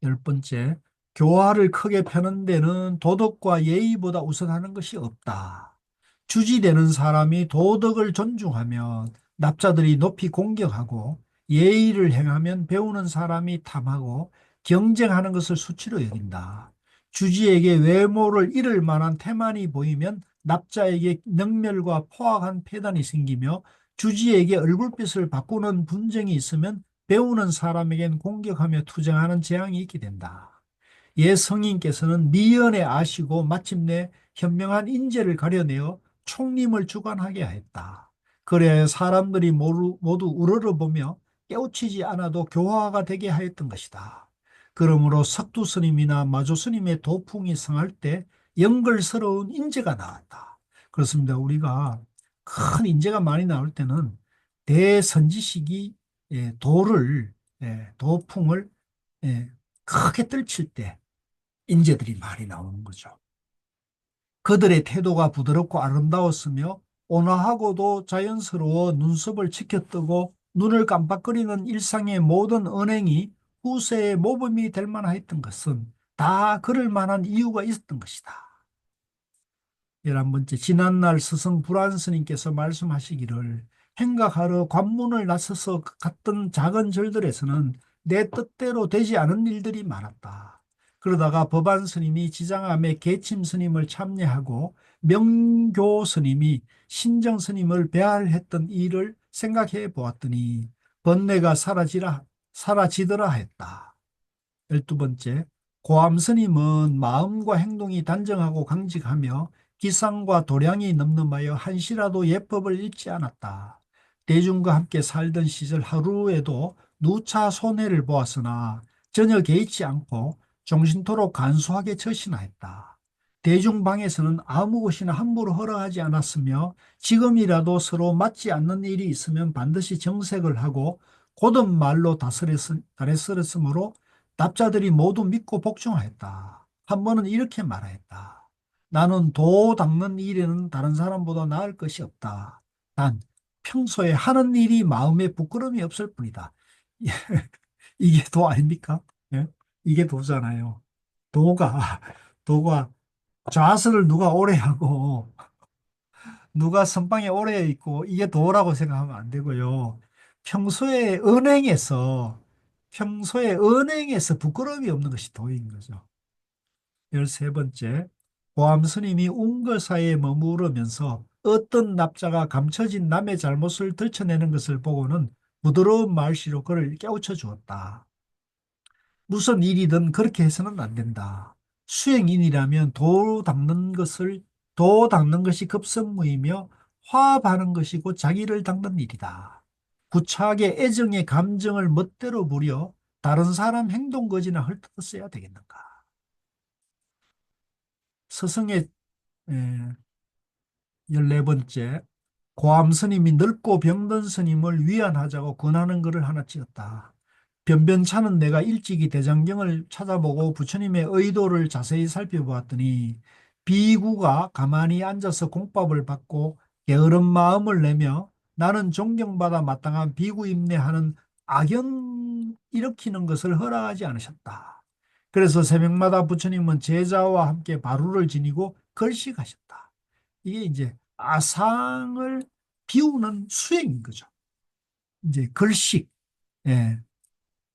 열 번째, 교화를 크게 펴는 데는 도덕과 예의보다 우선하는 것이 없다. 주지되는 사람이 도덕을 존중하면 납자들이 높이 공경하고 예의를 행하면 배우는 사람이 탐하고 경쟁하는 것을 수치로 여긴다. 주지에게 외모를 잃을 만한 태만이 보이면 납자에게 능멸과 포악한 패단이 생기며 주지에게 얼굴빛을 바꾸는 분쟁이 있으면 배우는 사람에겐 공격하며 투쟁하는 재앙이 있게 된다. 예 성인께서는 미연에 아시고 마침내 현명한 인재를 가려내어 총림을 주관하게 하였다. 그래야 사람들이 모두 우러러보며 깨우치지 않아도 교화가 되게 하였던 것이다. 그러므로 석두 스님이나 마조 스님의 도풍이 성할 때 영걸스러운 인재가 나왔다. 그렇습니다. 우리가 큰 인재가 많이 나올 때는 대선지식이 도를 도풍을 크게 떨칠 때 인재들이 많이 나오는 거죠. 그들의 태도가 부드럽고 아름다웠으며 온화하고도 자연스러워 눈썹을 치켜뜨고 눈을 깜빡거리는 일상의 모든 언행이 후세의 모범이 될 만했던 것은 다 그럴 만한 이유가 있었던 것이다. 11번째, 지난날 스승 불안 스님께서 말씀하시기를 행각하러 관문을 나서서 갔던 작은 절들에서는 내 뜻대로 되지 않은 일들이 많았다. 그러다가 법안 스님이 지장암에 계침 스님을 참여하고 명교 스님이 신정 스님을 배할했던 일을 생각해 보았더니 번뇌가 사라지더라 했다. 12번째, 고암 스님은 마음과 행동이 단정하고 강직하며 기상과 도량이 넘넘하여 한시라도 예법을 잃지 않았다. 대중과 함께 살던 시절 하루에도 누차 손해를 보았으나 전혀 개의치 않고 종신토록 간소하게 처신하였다. 대중방에서는 아무 것이나 함부로 허락하지 않았으며 지금이라도 서로 맞지 않는 일이 있으면 반드시 정색을 하고 곧은 말로 다스렸으므로 납자들이 모두 믿고 복종하였다. 한 번은 이렇게 말하였다. 나는 도 닦는 일에는 다른 사람보다 나을 것이 없다. 단 평소에 하는 일이 마음에 부끄러움이 없을 뿐이다. 이게 도 아닙니까? 예? 이게 도잖아요. 도가 도가 좌선을 누가 오래 하고 누가 선방에 오래 있고 이게 도라고 생각하면 안 되고요. 평소에 은행에서 부끄러움이 없는 것이 도인 거죠. 13번째, 고암 스님이 웅거사에 머무르면서 어떤 납자가 감춰진 남의 잘못을 들춰내는 것을 보고는 부드러운 말씨로 그를 깨우쳐 주었다. 무슨 일이든 그렇게 해서는 안 된다. 수행인이라면 도 닦는 것이 급선무이며 화합하는 것이 곧 자기를 닦는 일이다. 구차하게 애정의 감정을 멋대로 부려 다른 사람 행동 거지나 헐뜯어 써야 되겠는가. 스승의 14번째, 고암 스님이 늙고 병든 스님을 위안하자고 권하는 글을 하나 찍었다. 변변찮은 내가 일찍이 대장경을 찾아보고 부처님의 의도를 자세히 살펴보았더니 비구가 가만히 앉아서 공법을 받고 게으른 마음을 내며 나는 존경받아 마땅한 비구임내 하는 악연 일으키는 것을 허락하지 않으셨다. 그래서 새벽마다 부처님은 제자와 함께 바루를 지니고 걸식하셨다. 이게 이제 아상을 비우는 수행인 거죠. 이제 걸식, 예.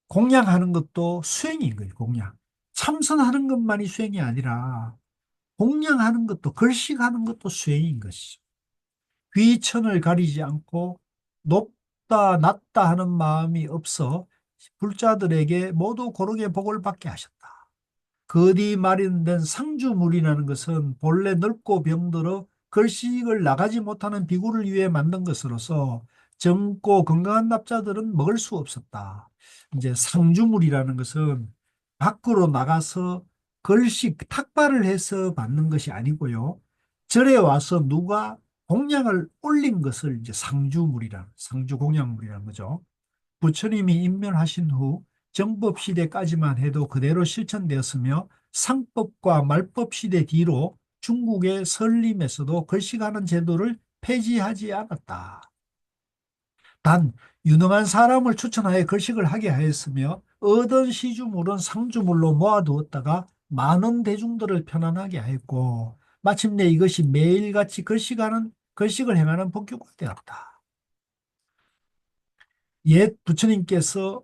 공양하는 것도 수행인 거예요, 공양. 참선하는 것만이 수행이 아니라 공양하는 것도, 걸식하는 것도 수행인 것이죠. 귀천을 가리지 않고 높다, 낮다 하는 마음이 없어 불자들에게 모두 고르게 복을 받게 하셨다. 거디 마련된 상주물이라는 것은 본래 넓고 병들어 걸식을 나가지 못하는 비구를 위해 만든 것으로서 젊고 건강한 납자들은 먹을 수 없었다. 이제 상주물이라는 것은 밖으로 나가서 걸식 탁발을 해서 받는 것이 아니고요. 절에 와서 누가 공양을 올린 것을 이제 상주 공양물이라는 거죠. 부처님이 임면하신 후 정법 시대까지만 해도 그대로 실천되었으며 상법과 말법 시대 뒤로 중국의 설림에서도 걸식하는 제도를 폐지하지 않았다. 단 유능한 사람을 추천하여 걸식을 하게 하였으며 얻은 시주물은 상주물로 모아두었다가 많은 대중들을 편안하게 하였고 마침내 이것이 매일같이 걸식을 행하는 법규가 되었다. 옛 부처님께서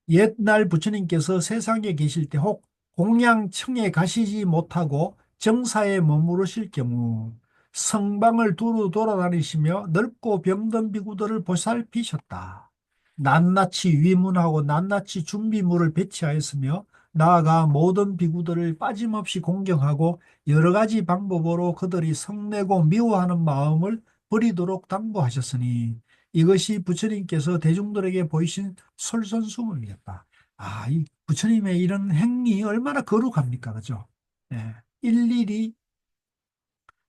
옛날 부처님께서 세상에 계실 때 혹 공양청에 가시지 못하고 정사에 머무르실 경우 성방을 두루 돌아다니시며 넓고 병든 비구들을 보살피셨다. 낱낱이 위문하고 낱낱이 준비물을 배치하였으며 나아가 모든 비구들을 빠짐없이 공경하고 여러 가지 방법으로 그들이 성내고 미워하는 마음을 버리도록 당부하셨으니 이것이 부처님께서 대중들에게 보이신 솔선수범이었다. 아, 이 부처님의 이런 행위 얼마나 거룩합니까? 그죠? 예. 일일이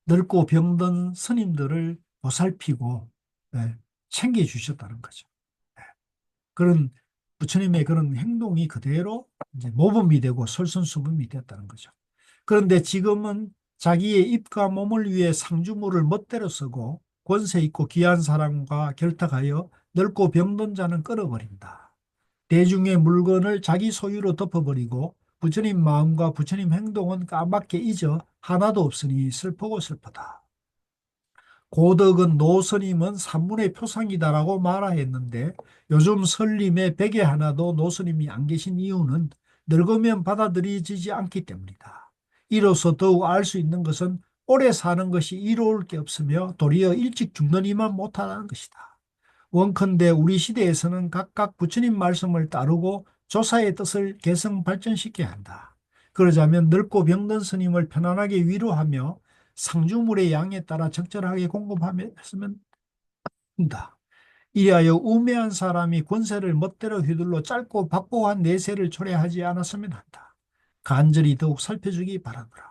늙고 병든 스님들을 보살피고 예, 챙겨주셨다는 거죠. 예. 그런 부처님의 그런 행동이 그대로 이제 모범이 되고 솔선수범이 되었다는 거죠. 그런데 지금은 자기의 입과 몸을 위해 상주물을 멋대로 쓰고 권세 있고 귀한 사람과 결탁하여 늙고 병든 자는 끌어버린다. 대중의 물건을 자기 소유로 덮어버리고 부처님 마음과 부처님 행동은 까맣게 잊어 하나도 없으니 슬프고 슬프다. 고덕은 노스님은 산문의 표상이다라고 말하였는데 요즘 설림에 백에 하나도 노스님이 안 계신 이유는 늙으면 받아들여지지 않기 때문이다. 이로써 더욱 알 수 있는 것은 오래 사는 것이 이로울 게 없으며 도리어 일찍 죽느니만 못하다는 것이다. 원컨대 우리 시대에서는 각각 부처님 말씀을 따르고 조사의 뜻을 개성 발전시켜야 한다. 그러자면 늙고 병든 스님을 편안하게 위로하며 상주물의 양에 따라 적절하게 공급하면 된다. 이하여 우매한 사람이 권세를 멋대로 휘둘러 짧고 박복한 내세를 초래하지 않았으면 한다. 간절히 더욱 살펴주기 바라노라.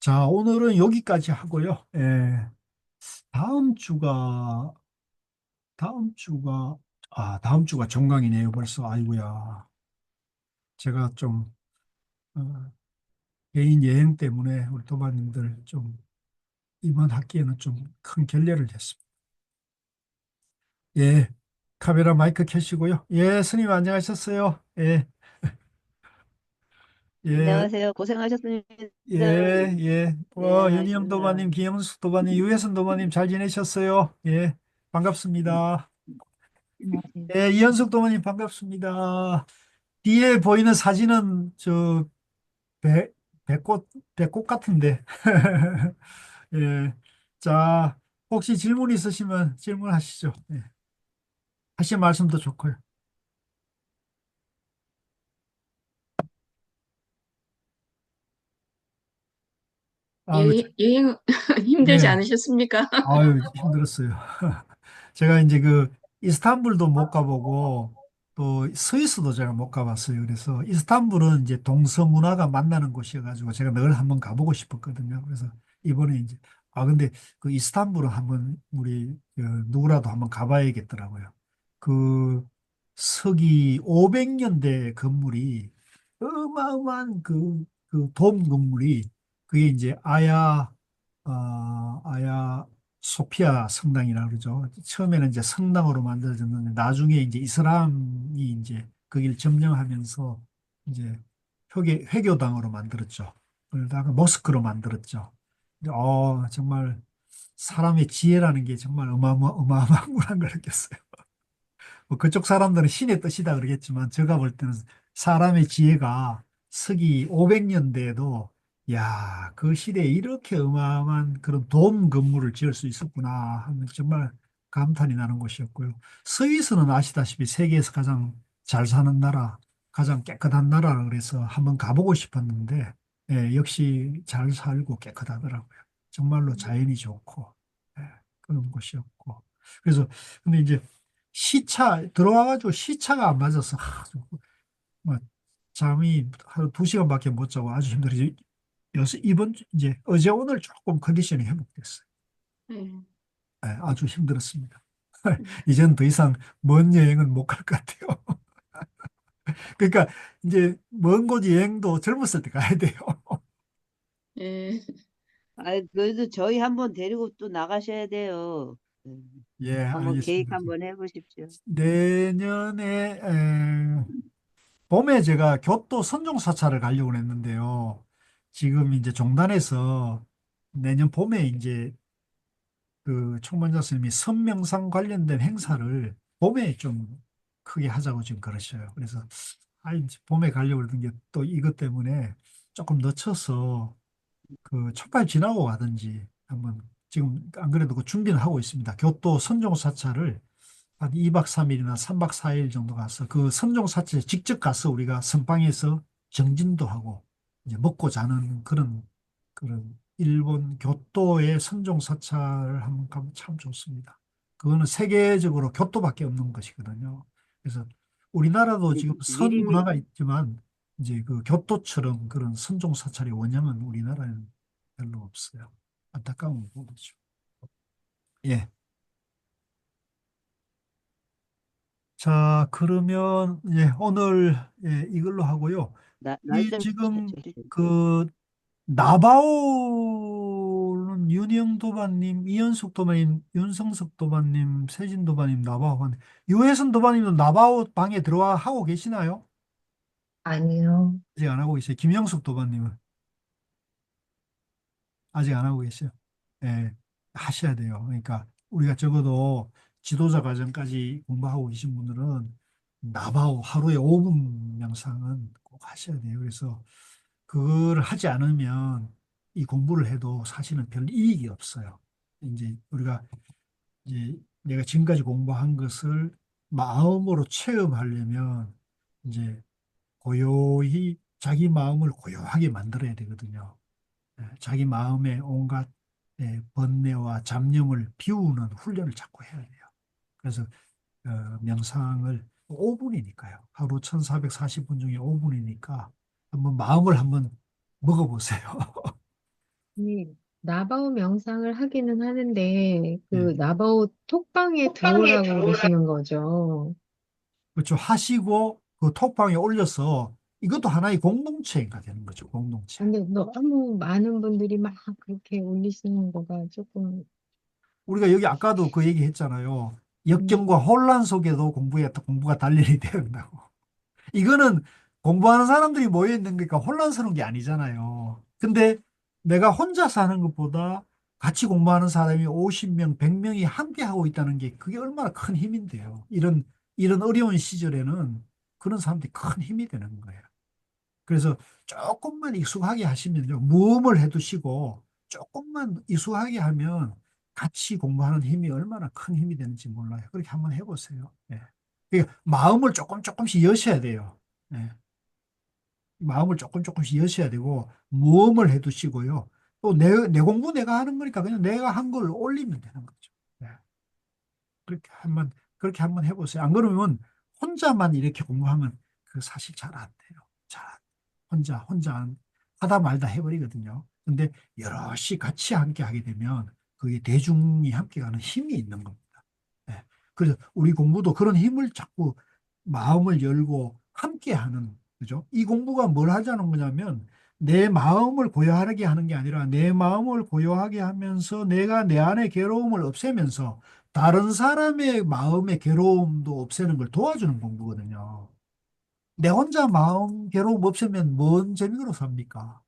자, 오늘은 여기까지 하고요. 다음 주가 다음 주가 다음 주가 정강이네요. 벌써 아이고야. 제가 좀 어, 개인 여행 때문에 우리 도마님들 좀 이번 학기에는 좀 큰 결례를 했습니다. 예, 카메라 마이크 켜시고요. 예, 스님 안녕하셨어요. 예, 예, 안녕하세요. 고생하셨습니다. 예, 예. 네, 윤희영 알겠습니다. 도마님, 김영숙 도마님, 유혜선 도마님 잘 지내셨어요? 예, 반갑습니다. 안녕하세요. 예, 이현숙 도마님 반갑습니다. 뒤에 보이는 사진은 저 배, 배꽃, 배꽃 같은데. 예. 자, 혹시 질문 있으시면 질문하시죠. 예. 하실 말씀도 좋고요. 아, 여행 힘들지 네. 않으셨습니까? 아유, 힘들었어요. 제가 이제 그 이스탄불도 못 가보고 또 스위스도 제가 못 가봤어요. 그래서 이스탄불은 이제 동서 문화가 만나는 곳이어가지고 제가 늘 한번 가보고 싶었거든요. 그래서 이번에 이제 근데 그 이스탄불은 한번 우리 누구라도 한번 가봐야겠더라고요. 그 서기 500년대 건물이 어마어마한 그돔 건물이 그게 이제 아야 소피아 성당이라고 그러죠. 처음에는 이제 성당으로 만들어졌는데 나중에 이제 이슬람이 이제 거기를 점령하면서 이제 회교당으로 만들었죠. 그러다가 모스크로 만들었죠. 정말 사람의 지혜라는 게 정말 어마어마한 걸 느꼈어요. 뭐 그쪽 사람들은 신의 뜻이다 그러겠지만 제가 볼 때는 사람의 지혜가 서기 500년대에도 야, 그 시대에 이렇게 어마어마한 그런 돔 건물을 지을 수 있었구나 하는 정말 감탄이 나는 곳이었고요. 스위스는 아시다시피 세계에서 가장 잘 사는 나라, 가장 깨끗한 나라라 그래서 한번 가보고 싶었는데 역시 잘 살고 깨끗하더라고요. 정말로 자연이 좋고 그런 곳이었고. 그래서 근데 이제 시차 들어와가지고 시차가 안 맞아서 뭐 잠이 하루 2시간밖에 못 자고 아주 힘들어요. 이번 이제 어제 오늘 조금 컨디션이 회복됐어요. 네. 아주 힘들었습니다. 이제는 더 이상 먼 여행은 못 갈 것 같아요. 그러니까 이제 먼 곳 여행도 젊었을 때 가야 돼요. 예. 그래도 저희 한번 데리고 또 나가셔야 돼요. 예, 한번 계획 알겠습니다. 한번 해보십시오. 내년에 봄에 제가 교토 선종사찰을 가려고 했는데요. 지금 이제 종단에서 내년 봄에 이제 그 총무자 선생님이 선명상 관련된 행사를 봄에 좀 크게 하자고 지금 그러셔요. 그래서 이제 봄에 가려고 그러던 게 또 이것 때문에 조금 늦춰서 그 첫발 지나고 가든지 한번 지금 안 그래도 그 준비는 하고 있습니다. 교토 선종사찰을 한 2박 3일이나 3박 4일 정도 가서 그 선종사찰에 직접 가서 우리가 선방에서 정진도 하고 이제 먹고 자는 그런 일본 교토의 선종사찰을 한번 가면 참 좋습니다. 그거는 세계적으로 교토밖에 없는 것이거든요. 그래서 우리나라도 지금 선 미리미리 문화가 있지만 이제 그 교토처럼 그런 선종사찰의 원형은 우리나라에는 별로 없어요. 안타까운 부분이죠. 예. 자, 그러면 오늘 이걸로 하고요. 이 날짜를 지금 저리 그 나바오는 윤영 도반님, 이현숙 도반님, 윤성석 도반님, 세진 도반님, 나바오 반 유해선 도반님도 나바오 방에 들어와 하고 계시나요? 아니요. 아직 안 하고 계세요. 김영숙 도반님은 아직 안 하고 계세요. 예, 하셔야 돼요. 그러니까 우리가 적어도 지도자 과정까지 공부하고 계신 분들은 나바오 하루에 5분 명상은 꼭 하셔야 돼요. 그래서 그걸 하지 않으면 이 공부를 해도 사실은 별 이익이 없어요. 이제 우리가 이제 내가 지금까지 공부한 것을 마음으로 체험하려면 이제 고요히 자기 마음을 고요하게 만들어야 되거든요. 자기 마음의 온갖 번뇌와 잡념을 비우는 훈련을 자꾸 해야 돼요. 그래서 명상을 5분이니까요. 하루 1440분 중에 5분이니까 한번 먹어보세요. 네, 나바오 명상을 하기는 하는데 예. 그 나바오 톡방에 들어오라고 그러시는 거죠. 그렇죠. 하시고 그 톡방에 올려서 이것도 하나의 공동체가 되는 거죠. 공동체. 근데 너무 많은 분들이 막 그렇게 올리시는 거가 조금 우리가 여기 아까도 그 얘기 했잖아요. 역경과 혼란 속에도 공부가 단련이 돼야 된다고. 이거는 공부하는 사람들이 모여 있는 거니까 혼란스러운 게 아니잖아요. 근데 내가 혼자서 하는 것보다 같이 공부하는 사람이 50명, 100명이 함께 하고 있다는 게 그게 얼마나 큰 힘인데요. 이런 어려운 시절에는 그런 사람들이 큰 힘이 되는 거예요. 그래서 조금만 익숙하게 하시면요. 모험을 해두시고 조금만 익숙하게 하면 같이 공부하는 힘이 얼마나 큰 힘이 되는지 몰라요. 그렇게 한번 해보세요. 예. 그러니까 마음을 조금씩 여셔야 돼요. 예. 마음을 조금씩 여셔야 되고 모험을 해두시고요. 또 내 공부 내가 하는 거니까 그냥 내가 한 걸 올리면 되는 거죠. 예. 그렇게 한번 해보세요. 안 그러면 혼자만 이렇게 공부하면 그 사실 잘 안 돼요. 혼자 하다 말다 해버리거든요. 근데 여럿이 같이 함께 하게 되면 그게 대중이 함께 가는 힘이 있는 겁니다. 예. 그래서 우리 공부도 그런 힘을 자꾸 마음을 열고 함께 하는, 그죠? 이 공부가 뭘 하자는 거냐면 내 마음을 고요하게 하는 게 아니라 내 마음을 고요하게 하면서 내가 내 안의 괴로움을 없애면서 다른 사람의 마음의 괴로움도 없애는 걸 도와주는 공부거든요. 내 혼자 마음 괴로움 없애면 뭔 재미로 삽니까?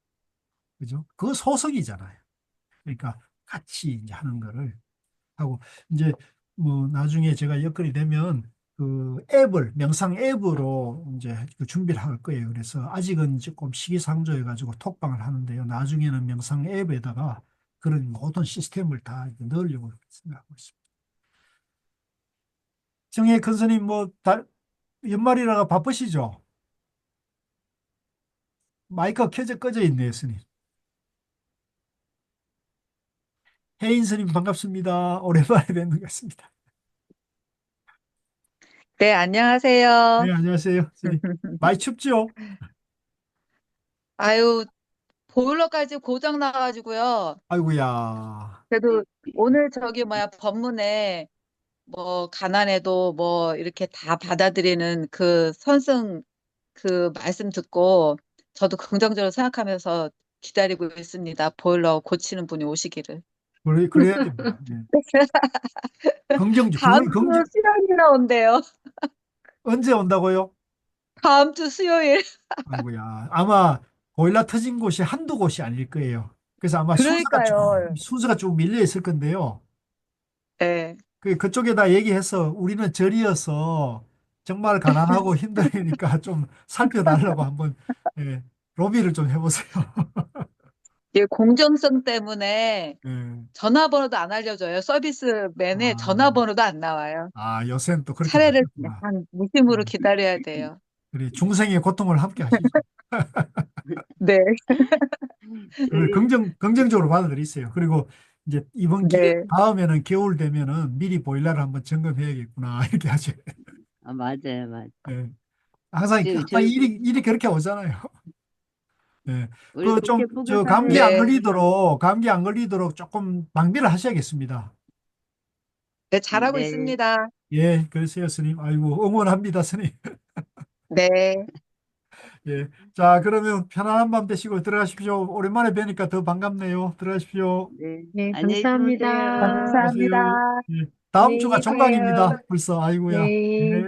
그죠? 그거 소속이잖아요. 그러니까 같이 이제 하는 거를 하고 이제 뭐 나중에 제가 여건이 되면 그 명상 앱으로 이제 그 준비를 할 거예요. 그래서 아직은 조금 시기상조해 가지고 톡방을 하는데요. 나중에는 명상 앱에다가 그런 모든 시스템을 다 이제 넣으려고 생각하고 있습니다. 정혜 큰 스님 연말이라가 바쁘시죠? 마이크가 꺼져 있네요, 스님. 혜인 스님 반갑습니다. 오랜만에 뵙는 것 같습니다. 네, 안녕하세요. 네, 안녕하세요, 스님. 많이 춥죠? 아유, 보일러까지 고장 나가지고요. 아이고야. 그래도 오늘 법문에 뭐 가난해도 뭐 이렇게 다 받아들이는 그 선승 그 말씀 듣고 저도 긍정적으로 생각하면서 기다리고 있습니다. 보일러 고치는 분이 오시기를. 그래야 됩니다. 네. 다음 주 수요일 나온대요. 언제 온다고요? 다음 주 수요일. 아이고야. 아마 보일러 터진 곳이 한두 곳이 아닐 거예요. 그래서 아마 그러니까요. 순서가 좀 밀려 있을 건데요. 네. 그쪽에다 얘기해서 우리는 절이어서 정말 가난하고 힘들으니까 좀 살펴달라고 한번 예, 로비를 좀 해보세요. 이 공정성 때문에 예. 전화번호도 안 알려줘요. 서비스맨의 아, 전화번호도 안 나와요. 요새는 또 그렇게 차례를 바뀌었구나. 약간 무심으로 음, 기다려야 돼요. 그래, 중생의 고통을 함께 하시죠. 네, 그걸 긍정적으로 받아들이세요. 그리고 이제 이번 기회 네. 다음에는 겨울 되면은 미리 보일러를 한번 점검해야겠구나 이렇게 하죠. 아, 맞아요. 예. 항상 저희 일이 그렇게 오잖아요. 예. 우리 좀 국회 저 네. 감기 안 걸리도록 조금 방비를 하셔야겠습니다. 네, 잘하고 네, 있습니다. 예, 그러세요, 스님. 아이고, 응원합니다, 스님. 네, 예. 자, 그러면 편안한 밤 되시고 들어가십시오. 오랜만에 뵈니까 더 반갑네요. 들어가십시오. 네. 네, 안녕히 감사합니다. 주무세요. 감사합니다. 들어가세요. 예. 다음 안녕히 주가 계세요. 종강입니다. 벌써, 아이고야. 네. 예.